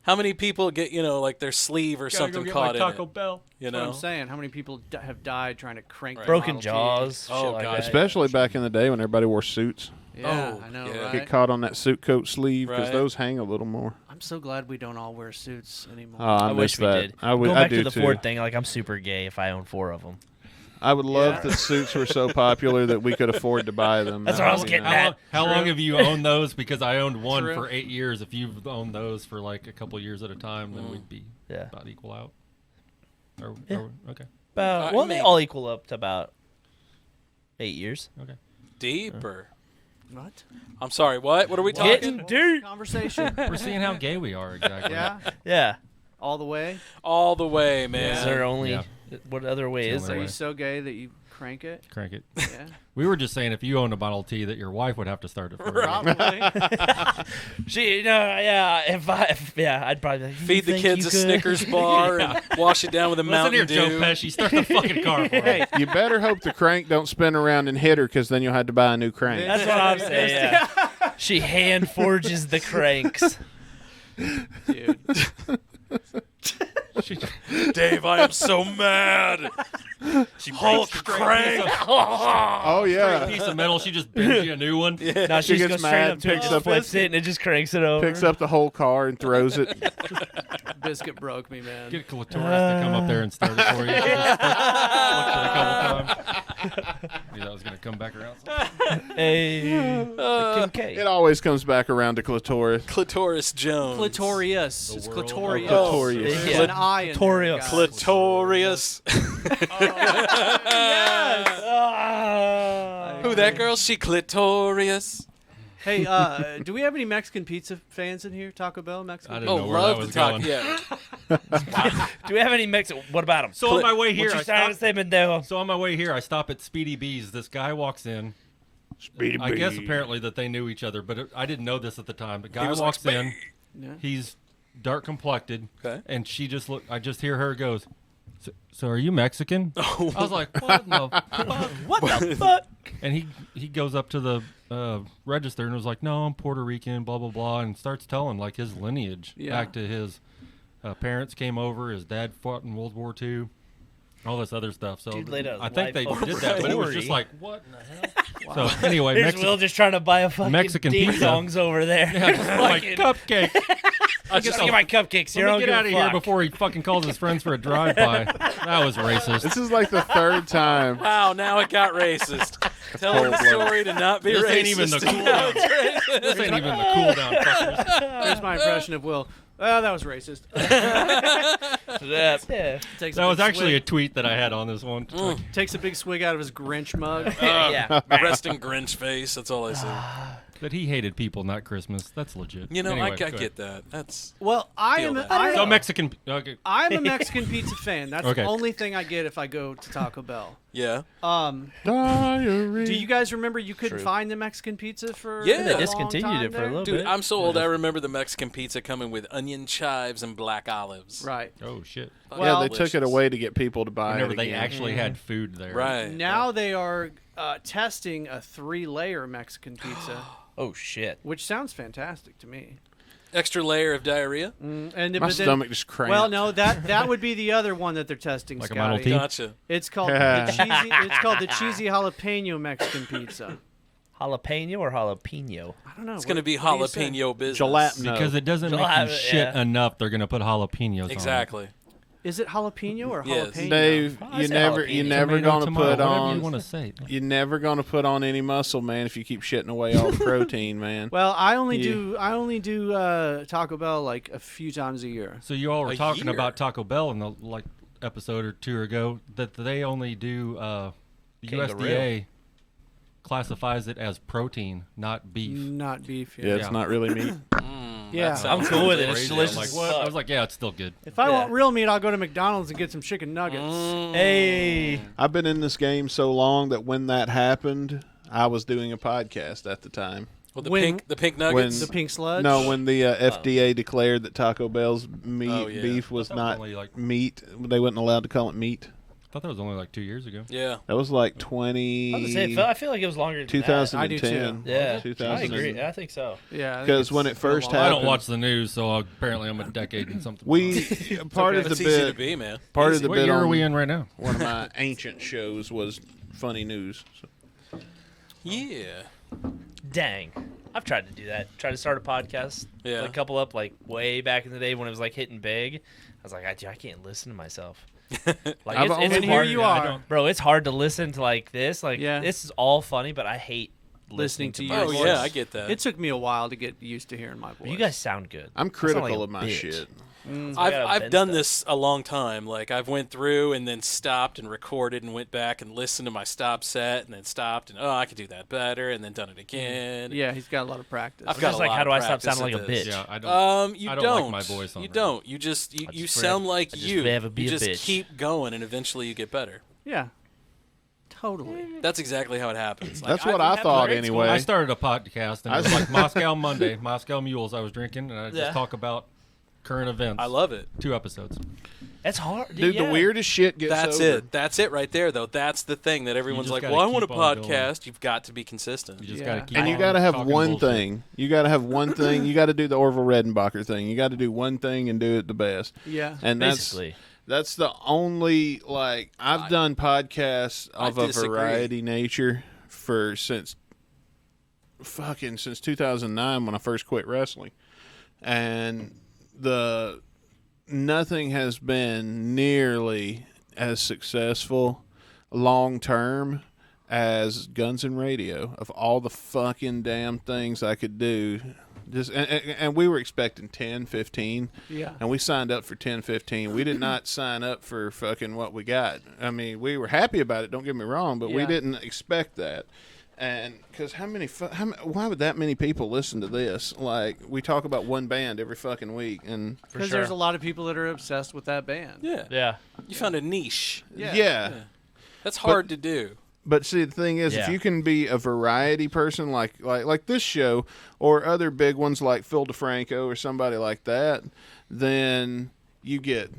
How many people get like their sleeve or something caught in it? Bell. You That's what know. I'm saying. How many people have died trying to crank their Broken Model T? jaws. Oh, shit like God. that. Especially back in the day when everybody wore suits. Yeah, Oh, I know, yeah. right? Get caught on that suit coat sleeve because Right. those hang a little more. I'm so glad we don't all wear suits anymore. Oh, I wish miss we that. did. I would. Going I back do to the too. Ford thing, like I'm super gay if I own 4 of them. I would love Yeah. that suits were so popular that we could afford to buy them. That's That what I would was be getting nice. at. How long have you owned those? Because I owned one True. for 8 years. If you've owned those for like a couple years at a time, then we'd be Yeah. about equal out. Okay. Well, they maybe. all equal up to about 8 years. Okay. Deeper. What? I'm sorry. What? What are we talking? Getting deep. Conversation. We're seeing how gay we are exactly. Yeah. Yeah. All the way. All the way, man. Is there only Yeah. what other way It's is the Are only there? you so gay that you crank it? Crank it. Yeah. We were just saying if you owned a Model T that your wife would have to start it for you. Probably. I'd probably be like, Feed the "You think kids you a could?" Snickers bar and wash it down with a Listen Mountain here, Joe Dew. Pesci. Start the fucking car for Hey, You better hope the crank don't spin around and hit her, because then you'll have to buy a new crank. That's what I'm saying. Yeah. She hand forges the cranks. dude. Dave, I am so mad. She Hulk breaks crank. Oh a yeah, piece of metal. She just bends you a new one. No, She she just gets goes straight mad, up to it, picks just up flips it, and it just cranks it over. picks up the whole car and throws it. Biscuit broke me, man. Get Clitoris to come up there and start it for you. She just flipped it a couple times. Knew that was going to come back around. Hey, Kim K. It always comes back around to clitoris. Clitoris Jones. Clitorius. It's world. clitorius. Clitorius. There's Yeah. an I in Clitorius. there, guys. Clitorius. Who that girl? She clitorious. Hey, do we have any Mexican pizza fans in here? Taco Bell, Mexican? I pizza? didn't Oh, know where that love was to talk. going. Yeah. Do we have any Mexican? What about them? So on my way here, What I you trying to stopped, say, Mendejo? so on my way here, I stop at Speedy B's. This guy walks in. Speedy I guess bee. apparently that they knew each other, but I didn't know this at the time. The guy was like, walks in. Yeah. He's dark complected, Okay. and she just look. I just hear her goes, so are you Mexican? I was like, what in the fuck? What the fuck? And he goes up to the register and was like, "No, I'm Puerto Rican, blah blah blah," and starts telling like his lineage back to his parents came over, his dad fought in World War II, all this other stuff. So I think they did that, but it was just like, what in the hell? Wow. So anyway, Here's Will just trying to buy a fucking Mexican ding pizza dongs over there. Yeah, just like cupcake. I just get my cupcakes here. Let me get out of here before he fucking calls his friends for a drive-by. That was racist. This is like the third time. Wow, now it got racist. Telling the story to not be this racist. Ain't even the cool down. This ain't even the cool down, fuckers. Here's my impression of Will. Well, that was racist. That was actually a tweet that I had on this one. Takes a big swig out of his Grinch mug. Resting Grinch face. That's all I see. That he hated people, not Christmas. That's legit. You know, anyway, I get that. That's I'm so Mexican. Okay. I'm a Mexican pizza fan. That's Okay. the only thing I get if I go to Taco Bell. Yeah. Diary. Do you guys remember you couldn't find the Mexican pizza for? Yeah, they discontinued it for a little bit. Dude, I'm so old. I remember the Mexican pizza coming with onion chives and black olives. Right. Oh shit. Yeah, they took it away to get people to buy Whenever it they again. actually had food there. Right. Now they are testing a 3-layer Mexican pizza. Oh shit. Which sounds fantastic to me. Extra layer of diarrhea. And My stomach just cramped. Well, no, that would be the other one that they're testing. Like a Scotty. Model T? Gotcha. It's called the cheesy jalapeno Mexican pizza. Jalapeno or jalapeno? I don't know. It's going to be jalapeno business. Jalapeno. Because it doesn't make you shit enough, they're going to put jalapenos on Exactly. Is it jalapeno or Yes. jalapeno? Dave, I you're say never jalapeno. gonna Tomato, put whatever on. you want to say. You're never gonna put on any muscle, man, if you keep shitting away all the protein, man. Well, I only do Taco Bell like a few times a year. So you all were A talking year? about Taco Bell in the episode or two ago that they only do the Kangaroo. USDA classifies it as protein, not beef. Not beef. Yeah, it's not really meat. Yeah, I'm cool with it. It's Crazy. delicious. I'm like, what? I was like, yeah, it's still good. If I want real meat, I'll go to McDonald's and get some chicken nuggets. Hey. I've been in this game so long that when that happened, I was doing a podcast at the time. Well, When- the pink nuggets. The pink sludge? No, when the FDA declared that Taco Bell's beef was That was not only, like- meat, they weren't allowed to call it meat. I thought that was only like 2 years ago. Yeah. That was like I was gonna say, I feel like it was longer than 2010. that. Yeah, 2000. I agree. I think so. Yeah, I think Because it's when it been a first long- I happened, don't watch the news, so apparently I'm a decade and something. we part of the It's easy to bit. be, man. Part of the What bit year on are we in right now? one of my ancient shows was funny news. So. Yeah. Dang. I've tried to do that. Tried to start a podcast. Yeah. Like, a couple up like way back in the day when it was like hitting big. I was like, I can't listen to myself. Like I've only- And here hard, you are. bro. It's hard to listen to like this. Like Yeah. this is all funny, but I hate Listening to my your Oh, voice. yeah, I get that. It took me a while to get used to hearing my voice. You guys sound good. I'm I sound critical like a of my bitch. shit. I've done this a long time. Like I've went through and then stopped and recorded and went back and listened to my stop set and then stopped and I could do that better and then done it again. Yeah, he's got a lot of practice. I've It's got just a like, lot how of do I stop practice sounding at like a this. bitch? Yeah, I don't. You I don't don't like my voice on You here. don't. You just you just sound like I just you. rather be You a just bitch. keep going and eventually you get better. Yeah, totally. That's exactly how it happens. Like, That's what I've I had thought grade anyway. I started a podcast, and it was like Moscow Monday, Moscow Mules I was drinking, and I just Yeah. talk about current events. I love it. 2 episodes. That's hard, Dude, yeah. the weirdest shit gets That's over. it. That's it right there, though. That's the thing that everyone's just like, gotta well, I want a keep on going. podcast. You've got to be consistent. You just Yeah. gotta keep And you on got to have talking one bullshit. thing. You got to have one thing. You got to do the Orville Redenbacher thing. You got to do one thing and do it the best. Yeah. And Basically. that's the only, like, I've done podcasts of a disagree. variety nature since 2009 when I first quit wrestling. And nothing has been nearly as successful long term as Guns and Radio. Of all the fucking damn things I could do, and we were expecting 10, 15. Yeah. And we signed up for 10, 15. We did not sign up for fucking what we got. I mean, we were happy about it, don't get me wrong, but we Yeah. didn't expect that. And because why would that many people listen to this? Like, we talk about one band every fucking week, and Because there's a lot of people that are obsessed with that band. Yeah. Yeah. You found a niche. yeah. That's hard to do. But see, the thing is, if Yeah. you can be a variety person like this show or other big ones like Phil DeFranco or somebody like that, then you get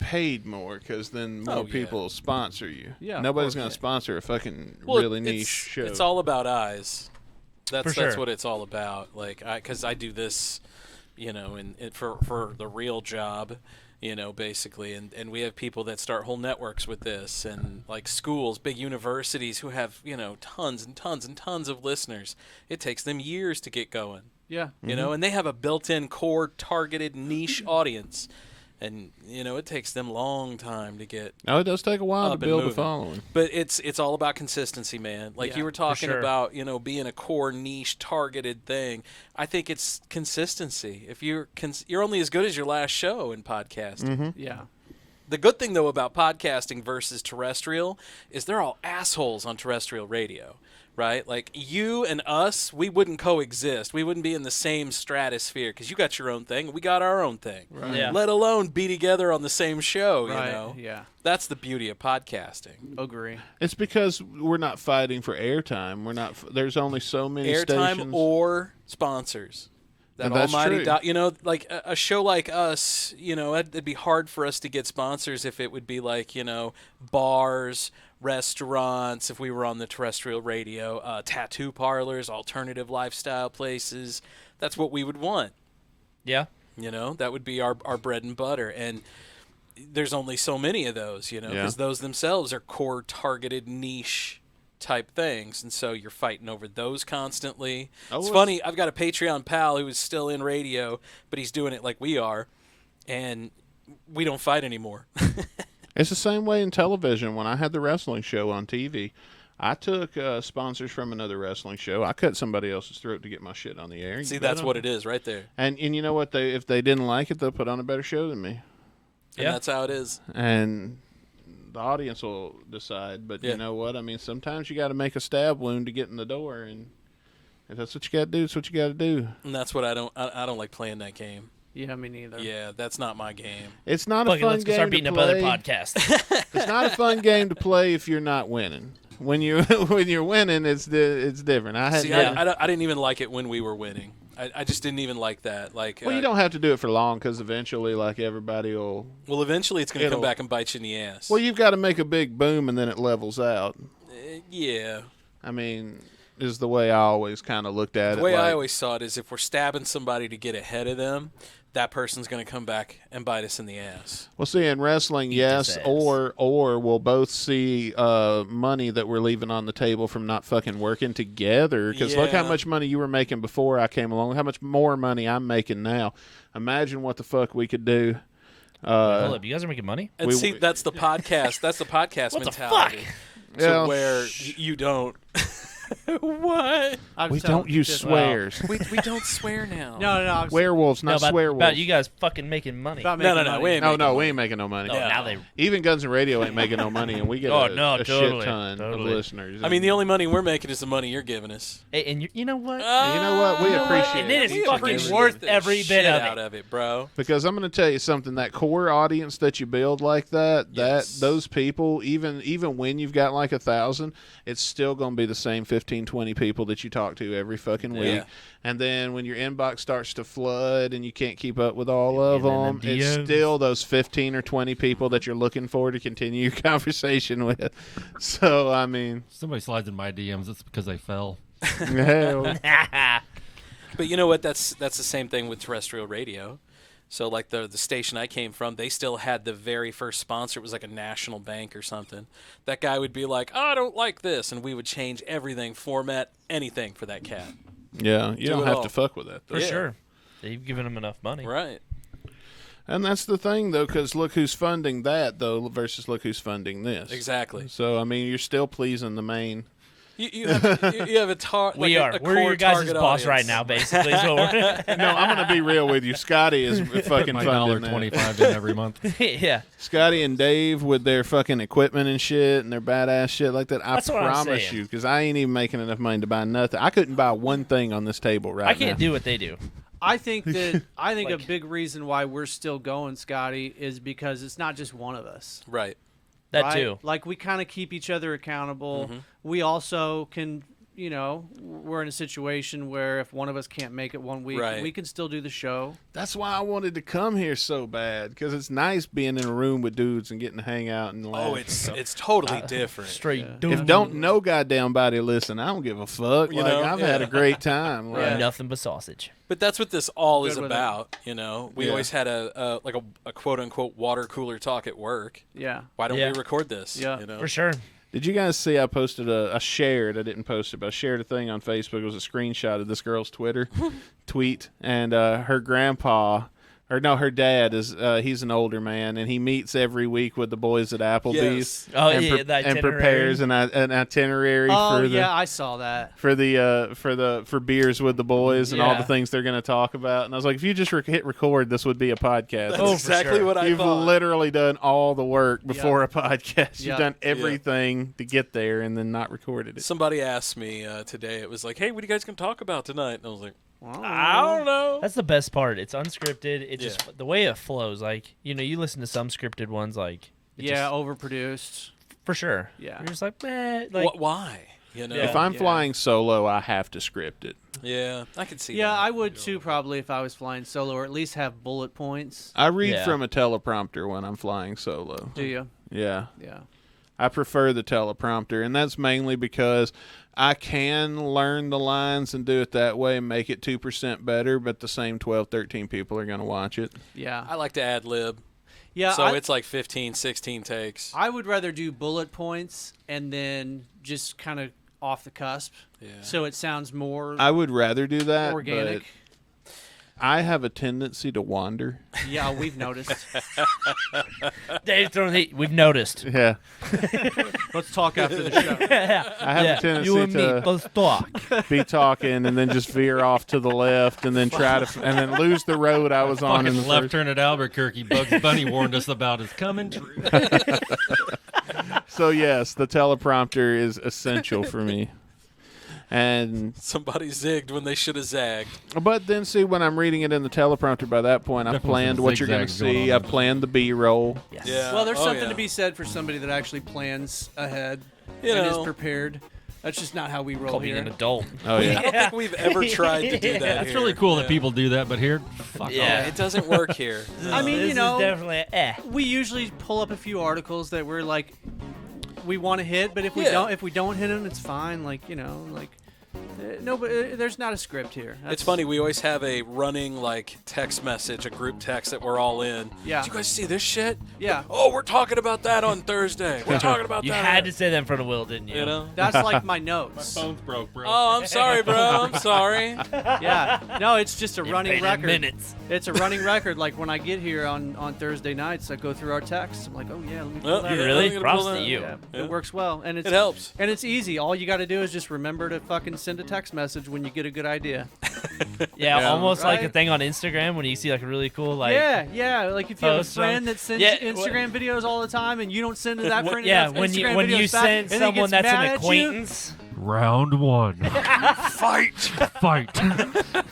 paid more because then more people sponsor you. Yeah, nobody's going to sponsor a fucking really niche show. It's all about eyes. That's sure. what it's all about. Like, because I do this, you know, for the real job, you know, basically, and we have people that start whole networks with this, and like schools, big universities who have, you know, tons and tons and tons of listeners. It takes them years to get going. Yeah. You know, and they have a built-in core targeted niche audience. And, you know, it takes them a long time to get it does take a while to build a following. But it's all about consistency, man. Like you were talking sure. about, you know, being a core niche targeted thing. I think it's consistency. If you're only as good as your last show in podcasting. Yeah. The good thing, though, about podcasting versus terrestrial is they're all assholes on terrestrial radio, right? Like, you and us, we wouldn't coexist. We wouldn't be in the same stratosphere because you got your own thing and we got our own thing. Right. Yeah. Let alone be together on the same show, Right. you know? Yeah. That's the beauty of podcasting. Agree. It's because we're not fighting for airtime. We're not. There's only so many Airtime stations. or sponsors. That And that's almighty, true. you know, like a show like us, you know, it'd be hard for us to get sponsors if it would be like, you know, bars, restaurants, if we were on the terrestrial radio, tattoo parlors, alternative lifestyle places. That's what we would want. Yeah. You know, that would be our bread and butter. And there's only so many of those, you know, because those themselves are core targeted niche type things, and so you're fighting over those constantly. It's funny, I've got a Patreon pal who is still in radio, but he's doing it like we are, and we don't fight anymore. It's the same way in television. When I had the wrestling show on TV, I took sponsors from another wrestling show. I cut somebody else's throat to get my shit on the air. See, that's what it is right there. And you know what? If they didn't like it, they'll put on a better show than me. And that's how it is. And the audience will decide. But you know what? I mean, sometimes you got to make a stab wound to get in the door, and if that's what you got to do, it's what you got to do. And that's what I don't like playing that game. Yeah, me neither. Yeah, that's not my game. It's not a fun Let's go game start to beating up play. other podcasts. It's not a fun game to play if you're not winning. When you're winning, it's different. I didn't even like it when we were winning. I just didn't even like that. Like, well, you don't have to do it for long because eventually, like, everybody will. Well, eventually, it's going to come back and bite you in the ass. Well, you've got to make a big boom and then it levels out. Yeah. I mean, is the way I always kind of looked at it. The way I always saw it is if we're stabbing somebody to get ahead of them, that person's going to come back and bite us in the ass. Well, see, in wrestling, yes, or we'll both see money that we're leaving on the table from not fucking working together. Because look how much money you were making before I came along. How much more money I'm making now. Imagine what the fuck we could do. Hold up, you guys are making money? And see, that's the podcast. That's the podcast what mentality. The fuck? So where you don't. What? We don't use swears. We don't swear now. No. Werewolves, not swearwolves. About you guys fucking making money. No. We ain't making no money. Now they even Guns N' Radio ain't making no money, and we get a shit ton of listeners. I mean, the only money we're making is the money you're giving us. Hey, and you know what? We appreciate and it it. is fucking worth every bit out of it, bro. Because I'm going to tell you something. That core audience that you build like that, those people, even when you've got like 1,000, it's still going to be the same 15, 20 people that you talk to every fucking week. Yeah. And then when your inbox starts to flood and you can't keep up with all of them, it's still those 15 or 20 people that you're looking for to continue your conversation with. So, I mean. Somebody slides in my DMs, it's because they fell. Hell. But you know what? That's the same thing with terrestrial radio. So like the station I came from, they still had the very first sponsor. It was like a national bank or something. That guy would be like, I don't like this. And we would change everything, format, anything for that cat. Yeah, you don't have to fuck with that. For sure. They've given them enough money. Right. And that's the thing, though, because look who's funding that, though, versus look who's funding this. Exactly. So, I mean, you're still pleasing the main. You have a target. We are. We're your guys' boss right now, basically. So No, I'm going to be real with you. Scotty is fucking my funding $1.25 in every month. Yeah. Scotty and Dave with their fucking equipment and shit and their badass shit like that. That's what I'm promise saying. you, because I ain't even making enough money to buy nothing. I couldn't buy one thing on this table right now. I can't do what they do. I think a big reason why we're still going, Scotty, is because it's not just one of us. Right. That too. Like we kind of keep each other accountable. Mm-hmm. We also can, we're in a situation where if one of us can't make it one week, we can still do the show. That's why I wanted to come here so bad, because it's nice being in a room with dudes and getting to hang out and laugh. Oh, it's totally different. Straight If don't no goddamn body listen, I don't give a fuck. I've had a great time. Nothing but sausage. But that's what this all is Good with about, We always had a quote-unquote water cooler talk at work. Yeah. Why don't we record this? Yeah. For sure. Did you guys see I posted I didn't post it, but I shared a thing on Facebook. It was a screenshot of this girl's Twitter tweet, and her grandpa, her dad is he's an older man, and he meets every week with the boys at Applebee's. Yes. Oh, and prepares an itinerary for I saw that. for beers with the boys and all the things they're going to talk about. And I was like, if you just hit record, this would be a podcast. That's exactly what I thought. You've literally done all the work before a podcast. You've done everything to get there and then not recorded it. Somebody asked me today. It was like, hey, what are you guys going to talk about tonight? And I was like, I don't know. That's the best part. It's unscripted. It just the way it flows. Like you listen to some scripted ones, like overproduced for sure. Yeah, you're just like, man, like why? If I'm flying solo, I have to script it. Yeah, I could see. Yeah, that. I would too. Probably if I was flying solo, or at least have bullet points. I read from a teleprompter when I'm flying solo. Do you? Yeah. Yeah. I prefer the teleprompter, and that's mainly because I can learn the lines and do it that way and make it 2% better, but the same 12, 13 people are going to watch it. Yeah. I like to ad lib. Yeah. So it's like 15, 16 takes. I would rather do bullet points and then just kind of off the cusp. Yeah. So it sounds more I would rather do that. organic. But I have a tendency to wander. Yeah, we've noticed. Dave's throwing heat. We've noticed. Yeah. Let's talk after the show. I have a tendency you and me, to let's talk. be talking and then just veer off to the left and then and then lose the road I was on in the left first. turn at Albuquerque. Bugs Bunny warned us about is coming true. So yes, the teleprompter is essential for me. And somebody zigged when they should have zagged. But then, see, when I'm reading it in the teleprompter, by that point, I've planned what you're going to see. I've planned the B-roll. Yes. Yeah. Well, there's something to be said for somebody that actually plans ahead and is prepared. That's just not how we roll Call here. being an adult. Oh, yeah. I don't think we've ever tried to do that. That's really cool that people do that, but here, fuck off. It doesn't work here. I mean, this is definitely we usually pull up a few articles that we're like, we want to hit, but if we don't hit them, it's fine. Like, no, but there's not a script here. It's funny. We always have a running text message, a group text that we're all in. Yeah. Did you guys see this shit? Yeah. Oh, we're talking about that on Thursday. We're talking about you that. You had to say that in front of Will, didn't you? That's like my notes. My phone's broke, bro. Oh, I'm sorry, bro. I'm sorry. Yeah. No, it's just a running record. Minutes. It's a running record. Like when I get here on Thursday nights, I go through our texts. I'm like, oh yeah, let me pull that. Really? Props to you. Yeah, it works well, and it helps. And it's easy. All you got to do is just remember to fucking send a text message when you get a good idea. Almost like a thing on Instagram when you see like a really cool like. Yeah. Like if you have a friend that sends Instagram videos all the time, and you don't send to that friend. When you send someone that's an acquaintance. Round one. Fight.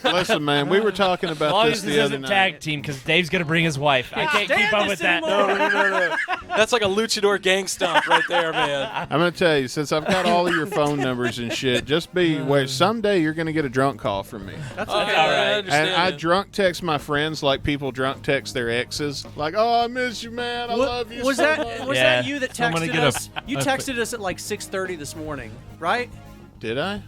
Listen, man, we were talking about this the other night. Tag team because Dave's gonna bring his wife. I can't keep up with that. No. That's like a luchador gang stomp right there, man. I'm gonna tell you, since I've got all of your phone numbers and shit, just be aware. Someday you're gonna get a drunk call from me. That's okay. All right. And I drunk text my friends like people drunk text their exes. Like, oh, I miss you, man. I love you. Was that you that texted us? You a- texted us at like 6:30 this morning, right? Did I?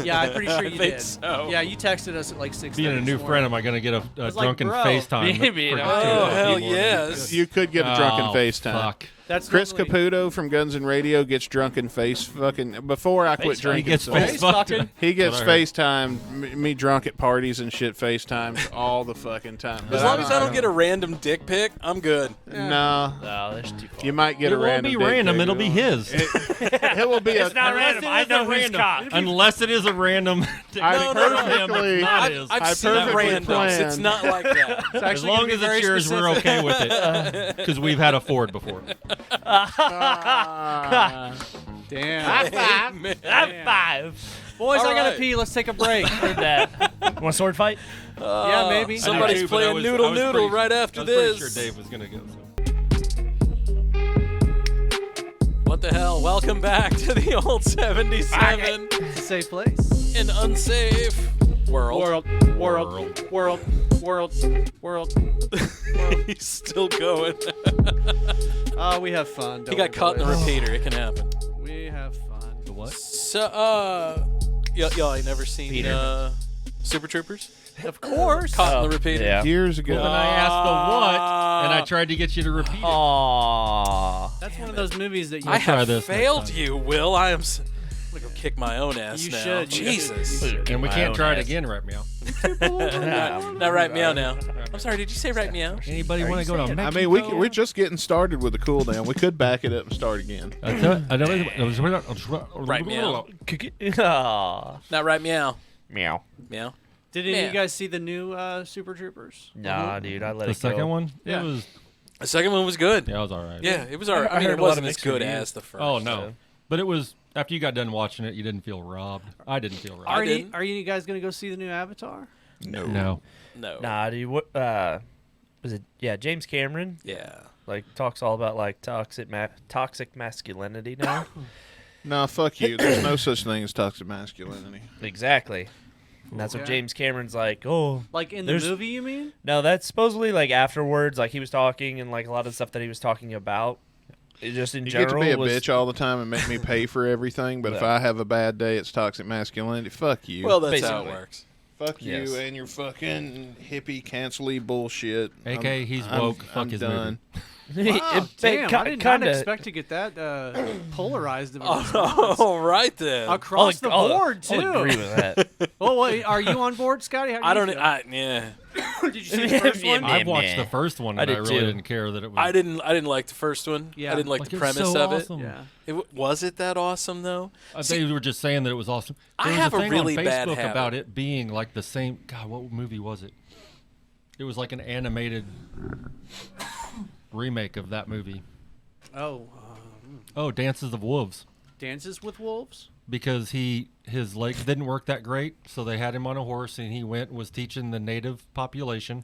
Yeah, I'm pretty sure you think did. so. Yeah, you texted us at like 6:30. Being a new friend, am I going to get a like, drunken bro, FaceTime? maybe, for oh, 2 hell people? yes. You could get a drunken FaceTime. Fuck. That's Chris literally- Caputo from Guns N' Radio gets drunken face fucking before I quit drinking. He gets so face fucked. he gets That's what I heard. FaceTime me drunk at parties and shit. FaceTimes all the fucking time. As long as I don't get a random dick pic, I'm good. No, there's too far. you might get It a won't random. be dick random. pic. It'll be his. It will be. It's not random. I know who's cock. Unless it is a random. I perfectly. Not his. I've I seen perfectly randoms. planned. It's not like that. It's As actually long gonna as be it's very yours, we're specific. okay with it. Because we've had a Ford before. Damn. High five. Boys, All I gotta right. pee. Let's take a break. Heard that. Want a sword fight? Yeah, maybe. Somebody's playing Noodle Noodle right after I was pretty this. sure Dave was going to go. So. What the hell? Welcome back to the old 77. It's a safe place. An unsafe world. World. He's still going. Oh, we have fun. He got caught in the repeater. It can happen. We have fun. The what? So, y'all ain't never seen Super Troopers? Of course. Caught in the repeater. Yeah. Years ago. Well, then I asked the what, and I tried to get you to repeat it. Aww. That's one of those movies that you I try have this failed next time. you, Will. I'm gonna go kick my own ass You now. should. Jesus. And we can't try it again right meow. Not right meow now. I'm sorry. Did you say right meow? Anybody want to go to Mexico? I mean, we're just getting started with the cool down. We could back it up and start again. Right meow. Aw. Not right meow. Meow. Meow. Did any of you guys see the new Super Troopers? Nah, dude, I let The it go. second one? Yeah. It was. The second one was good. Yeah, it was all right. Yeah, it was all right. I I mean, heard it a lot wasn't of as mixed good reviews. as the first. Oh no, but it was. After you got done watching it, you didn't feel robbed. I didn't feel robbed. Are you guys gonna go see the new Avatar? No. Nah, dude. What? Was it? Yeah, James Cameron. Yeah. Like talks all about like toxic masculinity now. No, fuck you. There's no such thing as toxic masculinity. Exactly. And that's what Okay. James Cameron's like. Oh, Like in the movie, you mean? no, that's supposedly like afterwards. Like he was talking and like a lot of the stuff that he was talking about. It just in You general get to be a was, bitch all the time and make me pay for everything, but if Yeah. I have a bad day, it's toxic masculinity. Fuck you. Well, that's how it Basically. works. Fuck Yes. you and your fucking hippie cancel-y bullshit. AK, he's woke. Fuck his done. Wow, damn, I did not expect to get that polarized of a response. All right then. Across the board too. I'll agree with that. Well, what, are you on board, Scotty? How do I you don't. feel? Yeah. Did you see the first one? I've watched the first one, and I really didn't care that it was. I didn't like the first one. Yeah. I didn't like Like, the it was premise so of awesome. it. Yeah. Was it that awesome though? They were just saying that it was awesome. I There was have a a thing really on bad Facebook habit. about it being like the same. God, what movie was it? It was like an animated remake of that movie. Oh, Dances of Wolves. Dances with Wolves? Because his legs didn't work that great, so they had him on a horse, and he went and was teaching the native population.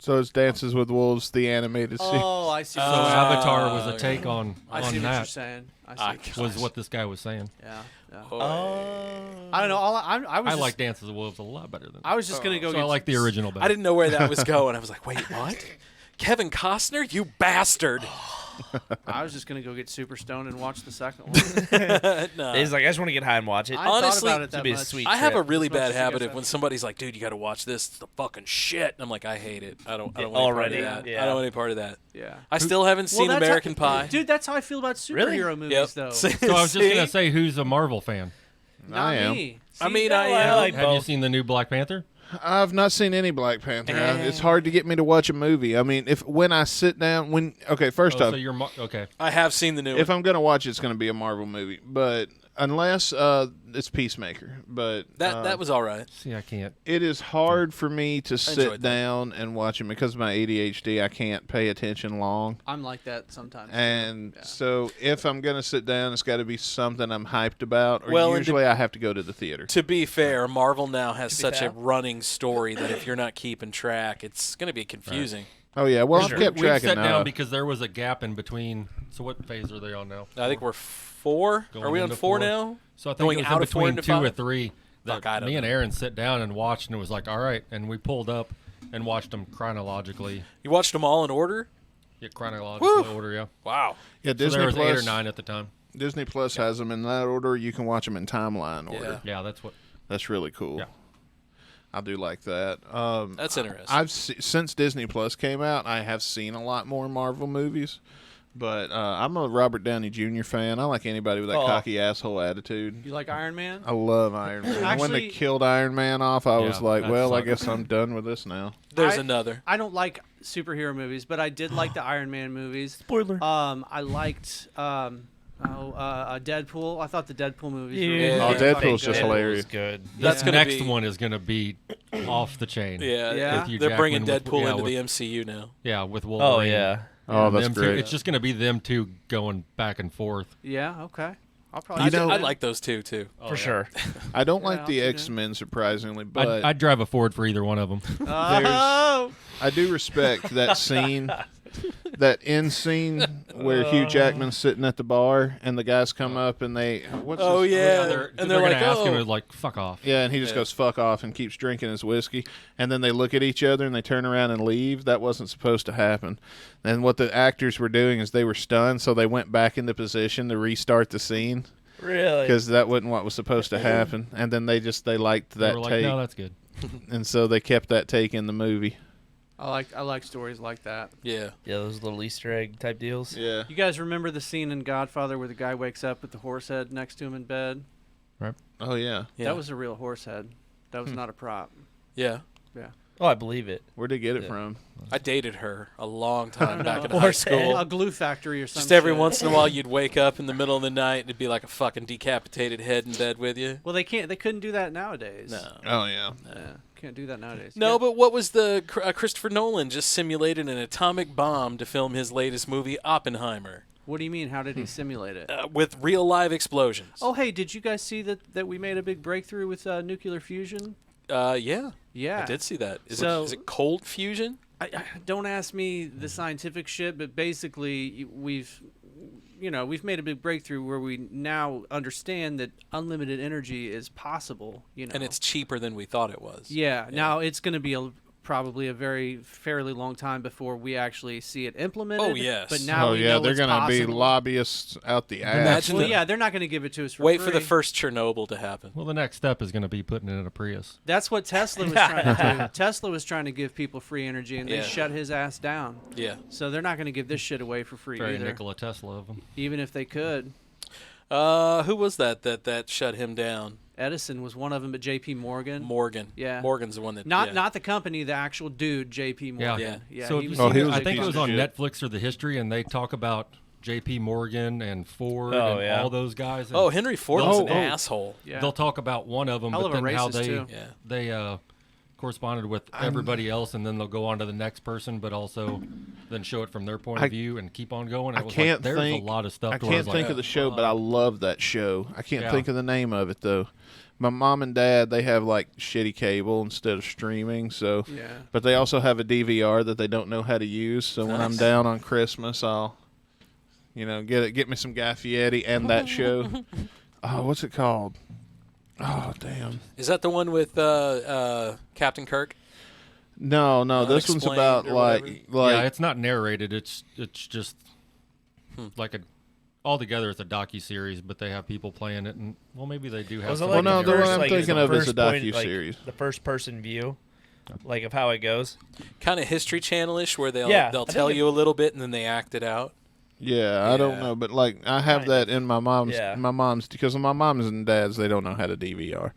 So it's Dances with Wolves, the animated series. Oh, I see. So Avatar was a take on I see what that. you're saying. I see what you're was saying. what this guy was saying. Yeah. Oh. I don't know. I was. I just, like Dances of Wolves a lot better than. I was just gonna go. So I like the original better. I didn't know where that was going. I was like, wait, what? Kevin Costner, you bastard! I was just gonna go get super stoned and watch the second one. No. He's like, I just want to get high and watch it. I thought Honestly, about it that be a much. sweet I have a trip. really As much bad as you habit guys of when have. somebody's like, "Dude, you got to watch this. It's the fucking shit." And I'm like, I hate it. I don't want Already, any part of that. yeah. I don't want any part of that. Yeah. I still haven't seen that's American how, Pie. Dude, that's how I feel about superhero movies, Yep. though. So I was just gonna say, who's a Marvel fan? Not I am. me. I See, mean, no, I am. like Have you both. seen the new Black Panther? I've not seen any Black Panther. It's hard to get me to watch a movie. I mean, when I sit down, first off, So you're okay. I have seen the new if one. I'm gonna watch it, it's gonna be a Marvel movie. But unless it's Peacemaker, but That was all right. See, I can't. it is hard for me to sit enjoyed that. down and watch it because of my ADHD. I can't pay attention long. I'm like that sometimes. And so if I'm going to sit down, it's got to be something I'm hyped about, or Well, and usually I have to go to the theater. To be fair, Marvel now has such fair. a running story that if you're not keeping track, it's going to be confusing. Oh, yeah. Well, I've kept We've track sat of down because there was a gap in between. So what phase are they on now? I think we're 4. Going Are we on into 4 now? So I think Going it was out in of 4 between into 2 5? or 3 that Fuck, I don't me and know. Aaron sat down and watched, and it was like, all right, and we pulled up and watched them chronologically. You watched them all in order? Yeah, chronological Woo! order, yeah. Wow. Yeah, So Disney there was Plus, 8 or 9 at the time. Disney Plus has them in that order. You can watch them in timeline order. Yeah, that's what. That's really cool. Yeah. I do like that. That's interesting. Since Disney Plus came out, I have seen a lot more Marvel movies. But I'm a Robert Downey Jr. fan. I like anybody with that cocky asshole attitude. You like Iron Man? I love Iron Man. When they Actually- killed Iron Man off, I was like, that well, I sucked. guess I'm done with this now. There's another. I don't like superhero movies, but I did like the Iron Man movies. Spoiler. I liked Deadpool. I thought the Deadpool movies were Yeah. really Oh, fucking Deadpool's just good. hilarious. Good. That's The gonna next be- one is going to be off the chain. Yeah, Yeah. With Hugh they're bringing Jackman Deadpool with, into with, the MCU now. Yeah, with Wolverine. Oh yeah. Oh, And that's them two- great. it's just going to be them two going back and forth. Yeah, okay. I'll probably. You know- I like those two too. For sure. I don't Yeah, like I'll the do that. X-Men, surprisingly, but I'd drive a Ford for either one of them. Oh, I do respect that scene, that end scene where Hugh Jackman's sitting at the bar and the guys come up and they They're like, gonna ask him like, fuck off. Yeah, and he just goes fuck off and keeps drinking his whiskey, and then they look at each other and they turn around and leave. That wasn't supposed to happen. And what the actors were doing is they were stunned, so they went back into position to restart the scene. Really? Because that wasn't what was supposed to happen. And then they liked that They were like, take. no, that's good. And so they kept that take in the movie. I like stories like that. Yeah. Yeah, those little Easter egg type deals. Yeah. You guys remember the scene in Godfather where the guy wakes up with the horse head next to him in bed? Right. Oh, yeah. That was a real horse head. That was not a prop. Yeah. Yeah. Oh, I believe it. Where'd they get it from? I dated her a long time back in high school. A glue factory or something. Just every once in a while, you'd wake up in the middle of the night and it'd be like a fucking decapitated head in bed with you. Well, they couldn't do that nowadays. No. Oh, yeah. Can't do that nowadays. No, but what was the Christopher Nolan just simulated an atomic bomb to film his latest movie, Oppenheimer. What do you mean? How did he simulate it? With real live explosions. Oh, hey, did you guys see that we made a big breakthrough with nuclear fusion? Yeah. Yeah. I did see that. Is it cold fusion? I don't ask me the scientific shit, but basically we've made a big breakthrough where we now understand that unlimited energy is possible. And it's cheaper than we thought it was. Yeah. Now it's going to be probably a fairly long time before we actually see it implemented. Oh, yes. But now we know they're it's going to be possible. lobbyists out the ass. Well, yeah, they're not going to give it to us for Wait free. for the first Chernobyl to happen. Well, the next step is going to be putting it in a Prius. That's what Tesla was trying to do. Tesla was trying to give people free energy, and they Yeah. shut his ass down. Yeah. So they're not going to give this shit away for free Very either. Nikola Tesla of them. Even if they could. Who was that shut him down? Edison was one of them, but J.P. Morgan. Morgan. Yeah. Morgan's the one that... Not the company, the actual dude, J.P. Morgan. Yeah. So he was I think it was on Netflix or the history, and they talk about J.P. Morgan and Ford and all those guys. And Henry Ford was an asshole. Yeah. They'll talk about one of them, Hell but of a then how racist, they corresponded with everybody else, and then they'll go on to the next person, but also then show it from their point of view and keep on going. There's a lot of stuff. I can't think of the show, but I love that show. I can't think of the name of it though. My mom and dad, they have like shitty cable instead of streaming, so but they also have a DVR that they don't know how to use. So when I'm down on Christmas, I'll get me some Guy Fieri and that show. Oh, what's it called? Oh, damn. Is that the one with Captain Kirk? No, this one's about like yeah, it's not narrated. It's just like altogether it's a docu-series, but they have people playing it, and maybe they do have. The one I'm thinking of is a docu-series, the first-person view, like of how it goes. Kind of History Channel-ish, where they'll tell you a little bit and then they act it out. Yeah, I don't know, but like I have that in my mom's because my mom's and dad's, they don't know how to DVR.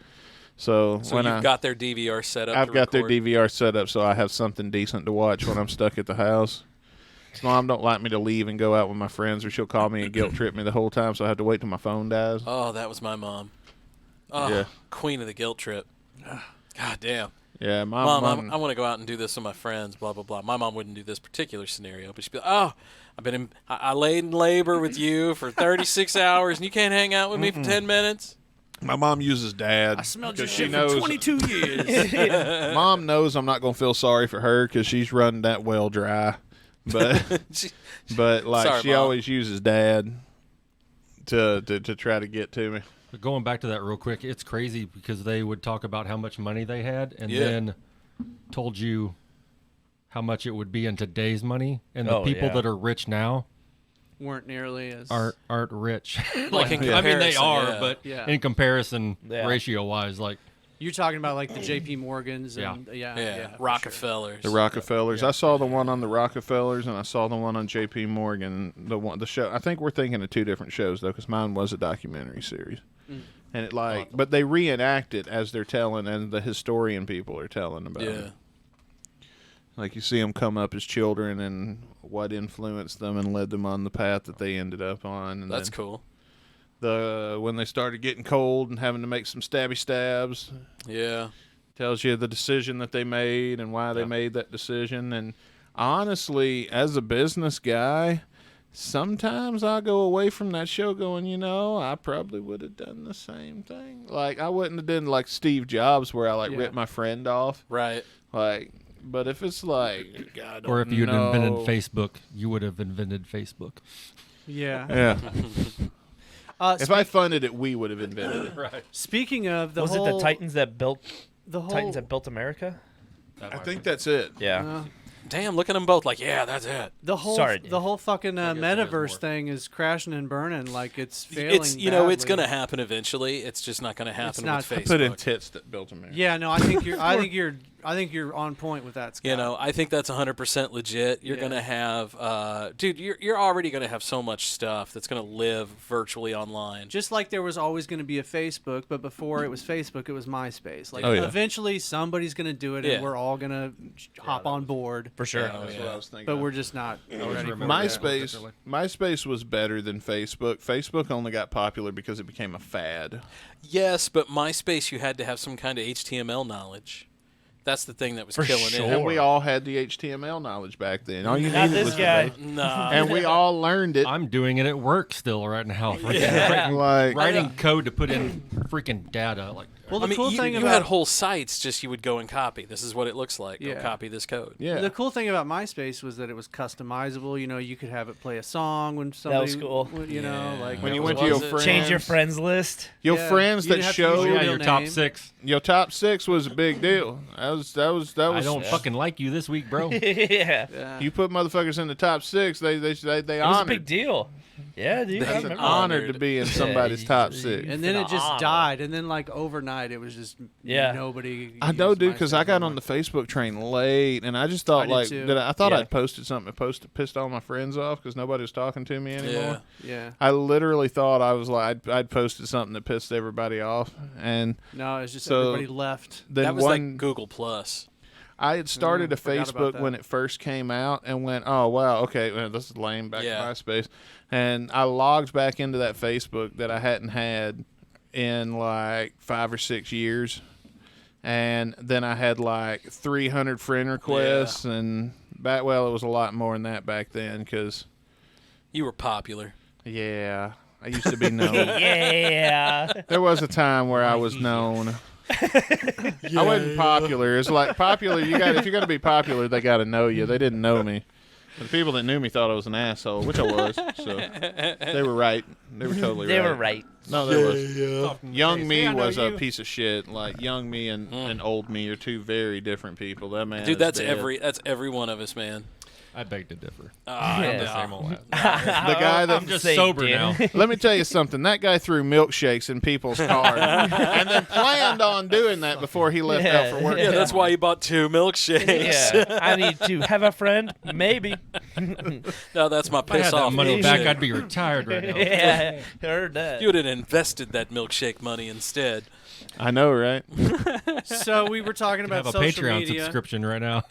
So when you've got their DVR set up. I've got their DVR set up, so I have something decent to watch when I'm stuck at the house. Mom don't like me to leave and go out with my friends, or she'll call me and guilt trip me the whole time, so I have to wait till my phone dies. Oh, that was my mom. Oh, yeah. Queen of the guilt trip. God damn. Yeah, Mom, I want to go out and do this with my friends, blah, blah, blah. My mom wouldn't do this particular scenario, but she'd be like, I laid in labor with you for 36 hours, and you can't hang out with me for 10 minutes? My mom uses dad. I smelled your she shit knows, for 22 years. Mom knows I'm not going to feel sorry for her because she's run that well dry. But Sorry, she Mom. always uses dad to try to get to me. But going back to that real quick, it's crazy because they would talk about how much money they had and then told you how much it would be in today's money, and the people that are rich now weren't nearly as aren't rich. Like in I mean, they are, yeah. but Yeah. in comparison, ratio wise, like You're talking about like the J.P. Morgans and for Rockefellers. The Rockefellers. I saw the one on the Rockefellers, and I saw the one on J.P. Morgan. The show. I think we're thinking of two different shows though, because mine was a documentary series, and it but they reenact it as they're telling, and the historian people are telling about it. Like you see them come up as children and what influenced them and led them on the path that they ended up on. And That's cool. When they started getting cold and having to make some stabby stabs. Yeah. Tells you the decision that they made and why they made that decision. And honestly, as a business guy, sometimes I go away from that show going, I probably would have done the same thing. Like, I wouldn't have done like Steve Jobs where I ripped my friend off. Right. Like, But if it's like, God, or if you'd know. invented Facebook, you would have invented Facebook. Yeah. Yeah. If I funded it, we would have invented it. Right. Speaking of the was whole, it the Titans that built Titans that built America? I think that's it. Yeah. Damn, look at them both like, yeah, that's it. The whole fucking metaverse thing is crashing and burning like it's failing. It's it's going to happen eventually. It's just not going to happen with Facebook. I put in tits that built America. Yeah, no, I think you're on point with that, Scott. I think that's 100% legit. You're going to have dude, you're already going to have so much stuff that's going to live virtually online. Just like there was always going to be a Facebook, but before it was Facebook, it was MySpace. Like eventually somebody's going to do it and we're all going to hop on board. For sure. That's what I was thinking. But we're just not ready for MySpace was better than Facebook. Facebook only got popular because it became a fad. Yes, but MySpace you had to have some kind of HTML knowledge. That's the thing that was killing it. And we all had the HTML knowledge back then. All you Not needed this was guy. No. And we all learned it. I'm doing it at work still right now. Writing code to put in freaking data. Like, well, the cool thing you about had whole sites just you would go and copy. This is what it looks like. Go copy this code. Yeah. The cool thing about MySpace was that it was customizable. You could have it play a song when somebody. That was cool. Like when you went to your friends, change your friends list. Your friends that showed your top 6. Your top 6 was a big deal. That was. I don't fucking like you this week, bro. Yeah. You put motherfuckers in the top 6. They It was honored. a big deal. Yeah, dude. It's an honor to be in somebody's top 6. And then it just died. And then like overnight, it was just nobody. I know, dude, because I got on the Facebook train late, and I just thought I thought I'd posted something that pissed all my friends off because nobody was talking to me anymore. Yeah. I literally thought I was like I'd posted something that pissed everybody off, and no, it's just everybody left. That was like Google Plus. I had started a forgot about Facebook when it first came out and went, oh, wow, okay, well, this is lame, back to MySpace. And I logged back into that Facebook that I hadn't had in like 5 or 6 years. And then I had like 300 friend requests. And it was a lot more than that back then because... You were popular. Yeah. I used to be known. Yeah. There was a time where I was known. I wasn't popular. It's like popular. If you're gonna be popular, they got to know you. They didn't know me. The people that knew me thought I was an asshole, which I was. So they were right. They were totally right. They were right. No, they was. Young me was a piece of shit. Like young me and old me are two very different people. That man. Dude, that's dead. every one of us, man. I beg to differ. The guy that I'm just sober now. Let me tell you something. That guy threw milkshakes in people's cars and then planned on doing that before he left out for work. Yeah, that's why he bought 2 milkshakes. Yeah. I need to have a friend, maybe. No, that's my If I had piss that off money milkshake. back, I'd be retired right now. Yeah, heard that. You would have invested that milkshake money instead. I know, right? So we were talking about have a social Patreon media. subscription right now.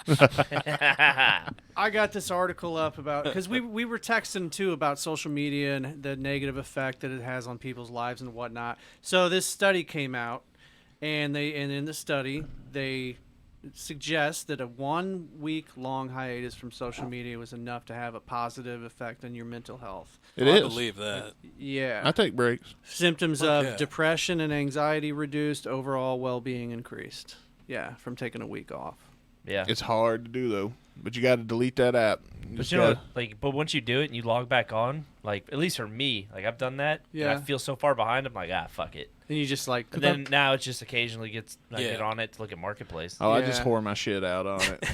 I got this article up about because we were texting too about social media and the negative effect that it has on people's lives and whatnot. So this study came out, and in the study they suggest that a 1 week long hiatus from social media was enough to have a positive effect on your mental health. It is. I believe that. Yeah. I take breaks. Symptoms of depression and anxiety reduced, overall well-being increased. Yeah, from taking a week off. Yeah. It's hard to do though, but you got to delete that app. But once you do it and you log back on, like at least for me, like I've done that. Yeah. And I feel so far behind. I'm like, fuck it. And you just like. And then now it just occasionally I get on it to look at Marketplace. Oh, I just whore my shit out on it.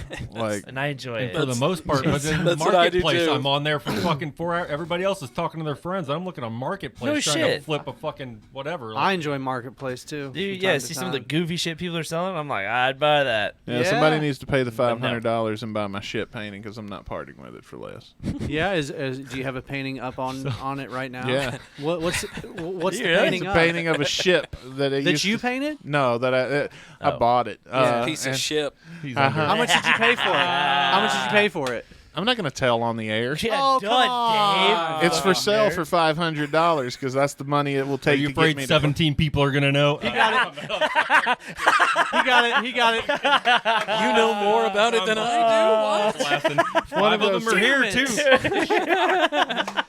And I enjoy it. For the most part, but in that's what I do Marketplace, too. I'm on there for fucking 4 hours. Everybody else is talking to their friends. I'm looking on Marketplace trying to flip a fucking whatever. I enjoy Marketplace too. Dude, see some of the goofy shit people are selling. I'm like, I'd buy that. Yeah, somebody needs to pay the $500 and buy my shit painting because I'm not parting with it for less. Yeah, do you have a painting up on it right now? Yeah. What's the painting? It's a painting of a ship that you painted? No, that I bought it. Piece of ship. How much did you pay for it? How much did you pay for it? I'm not going to tell on the air. Yeah, Dave. It's for sale for $500 because that's the money it will take. Are you to afraid get me 17 people are gonna know? He got it. He got it. You know more about it than I do. What? One of them are here too.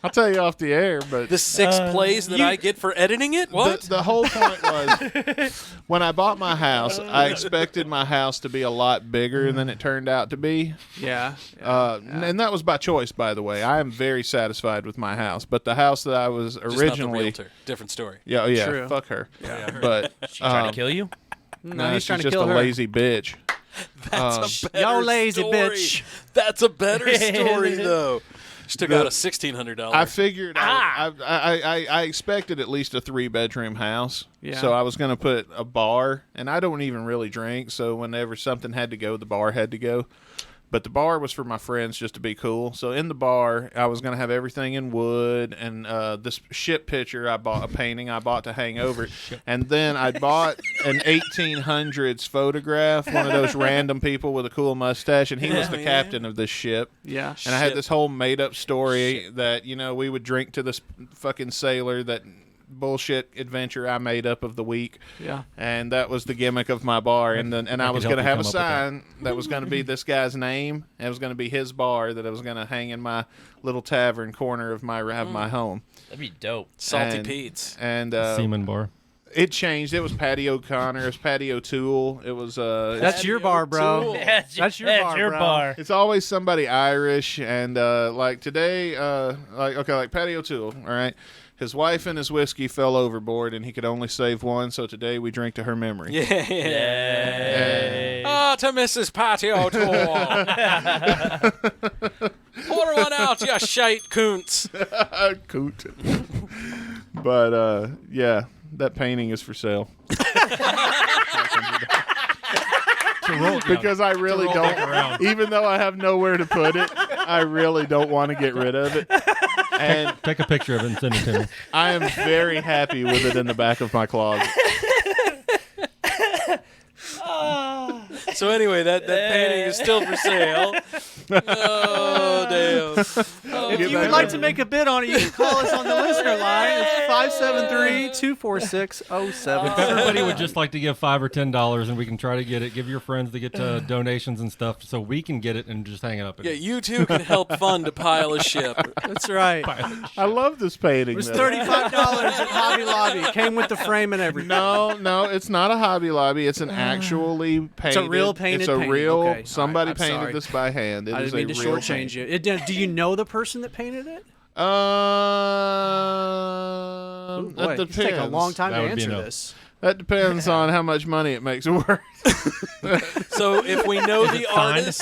I'll tell you off the air, but the 6 plays that I get for editing it. What? The whole point was when I bought my house, I expected my house to be a lot bigger than it turned out to be. Yeah. And that was by choice, by the way. I am very satisfied with my house, but the house that I was Just originally not the realtor. Different story. Yeah, yeah. True. Fuck her. Yeah. But She trying to kill you? No, she's trying to just kill a her. lazy bitch. That's a better Yo, lazy story. bitch. That's a better story, though. She took out a $1,600. I figured I expected at least a 3-bedroom house. Yeah. So I was going to put a bar, and I don't even really drink, so whenever something had to go, the bar had to go. But the bar was for my friends just to be cool. So in the bar, I was going to have everything in wood, and this ship picture I bought, a painting I bought to hang over it. And then I bought an 1800s photograph, one of those random people with a cool mustache, and he was the captain of this ship. Yeah. And I had this whole made-up story that, we would drink to this fucking sailor that bullshit adventure I made up of the week. Yeah. And that was the gimmick of my bar. And I was going to have a sign that was going to be this guy's name. And it was going to be his bar that I was going to hang in my little tavern corner of my home. That'd be dope. Salty Pete's. And Seaman bar. It changed. It was Patio Connor. It was Patio Tool. It was That's your bar, bro. That's your bar. It's always somebody Irish. And like today, like Patio Tool. All right. His wife and his whiskey fell overboard, and he could only save one. So today we drink to her memory. Oh, to Mrs. Patio Tool. Pour one out, you shite coons. Coot. But yeah, that painting is for sale. Because I really don't, even though I have nowhere to put it, I really don't want to get rid of it. And take a picture of it and send it to me. I am very happy with it in the back of my closet. So anyway, that painting is still for sale. Oh, damn. If you would like to make a bid on it, you can call us on the listener line. It's 573-246-07. If everybody would just like to give $5 or $10, and we can try to get it, give your friends to get donations and stuff, so we can get it and just hang it up. Yeah, you too can help fund a pile of ship. That's right. I love this painting. It was $35 at Hobby Lobby. It came with the frame and everything. No, it's not a Hobby Lobby. It's an actually painted. It's a real painted It's a painting. real. Okay. Somebody All right, I'm painted sorry. this by hand. I didn't mean to shortchange you. Do you know the person that painted it? That Boy, depends. it's taking a long time to answer this. That depends on how much money it makes it worth. So if we know the artist,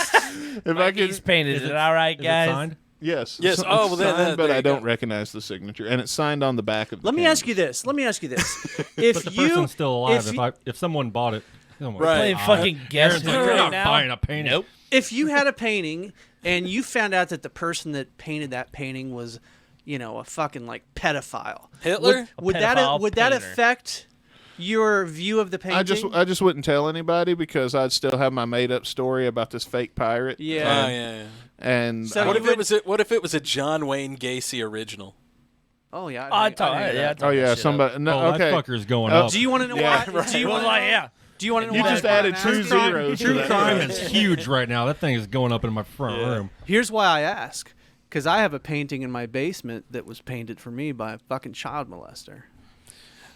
if I can, he's painted. Is it all right, guys? Yes. Yes. It's Oh, well, signed, but there I you don't go. recognize the signature, and it's signed on the back of the Let me ask you this. If But the person's still alive. If someone bought it, Playing fucking guess who You're right not now? buying a painting. Nope. If you had a painting and you found out that the person that painted that painting was, a fucking like pedophile, Hitler? would pedophile that painter. affect your view of the painting? I just wouldn't tell anybody because I'd still have my made up story about this fake pirate. Yeah. Oh, yeah. And So What if it was a John Wayne Gacy original? Oh yeah. I'd talk that somebody. No, that okay. fucker's going up. Do you want to know Yeah, why? Do you want Do you want to know You why just I'm added asking? two zeros. to True that. crime is huge right now. That thing is going up in my front room. Here's why I ask. Because I have a painting in my basement that was painted for me by a fucking child molester.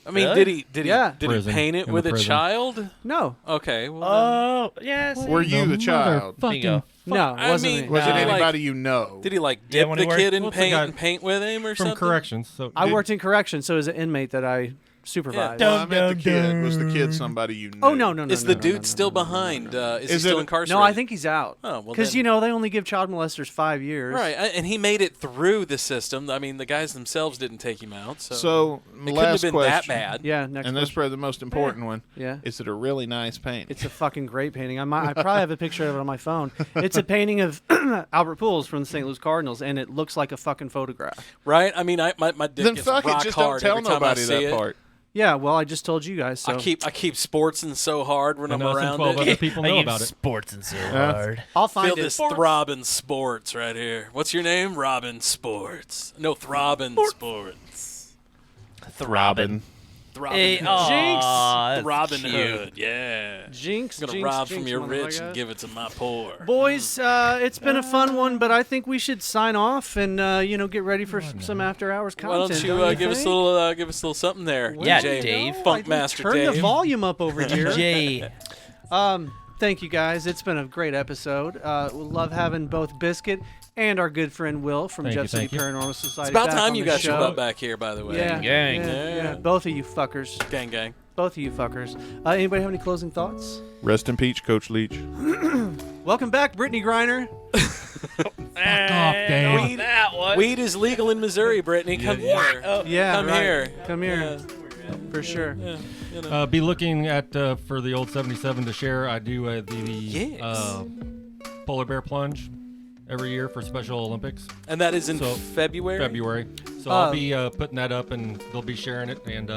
I mean, Really? did he Prison. paint it In with the a prison. child? No. Okay. Well, Oh, yes. Were you the child? Bingo. No, it I wasn't mean, me. Was it Like- anybody you know? did he like Yeah, dip when the he worked- kid in What's the paint guy- and paint with him or From something? corrections. So I worked in corrections, so as an inmate that I supervised. Well, I meant the kid. Was the kid somebody you knew? Oh no. Is the dude still behind? Is he still incarcerated? No, I think he's out. Oh, well, because then- they only give child molesters 5 years. Right, and he made it through the system. I mean, the guys themselves didn't take him out, so, So it couldn't last have been that question. bad. Yeah. Next. And this is question. probably the most important one. Yeah. Is it a really nice painting? It's a fucking great painting. I probably have a picture of it on my phone. It's a painting of Albert Pujols from the St. Louis Cardinals, and it looks like a fucking photograph. Right? I mean, my dick Then gets fuck it. rock Just don't hard tell every time nobody I see that it. part. Yeah, well, I just told you guys. So I keep sportsing so hard when I I'm know some around 12 other it. people I know give about it. sports and so hard. I'll find Feel it. this throbbing sports right here. What's your name? Robin Sports. No, throbbing sports. Throbbing. with Robin Hood. Jinx. Robin Hood, yeah. Jinx. I'm gonna rob from your rich and give it to my poor. Boys, it's been a fun one, but I think we should sign off and get ready for some after hours content. Why don't you give us a little something there? Yeah, Dave. Funk Master Turn Dave. the volume up over here. Jay. Thank you guys. It's been a great episode. We love having both Biscuit and our good friend Will from Jefferson City Paranormal Society. It's about time you got your butt back here, by the way. Yeah, gang. Yeah. Both of you fuckers. Gang, gang. Both of you fuckers. Anybody have any closing thoughts? Rest in peace, Coach Leach. Welcome back, Brittany Griner. Fuck off, Dave. Weed is legal in Missouri, Brittany. Come here. Come here. Come here. For sure. Yeah, be looking at for the old 77 to share. I do the polar bear plunge every year for Special Olympics. And that is in February? February. So I'll be putting that up, and they'll be sharing it. And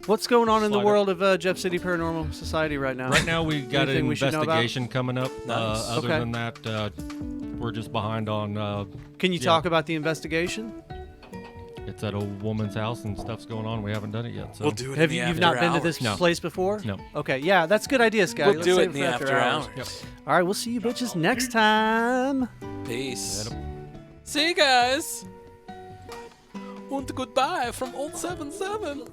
what's going on in the world of Jeff City Paranormal Society right now? Right now, we got an investigation coming up. Nice. Other than that, we're just behind on. Can you talk about the investigation? It's at a woman's house and stuff's going on. We haven't done it yet. So. We'll do it. Have you've not been to this place before? No. Okay, yeah, that's a good idea, Scotty. We'll Let's do save it in the after hours. Yep. All right, we'll see you bitches next time. Peace. See you guys. And goodbye from Old 77.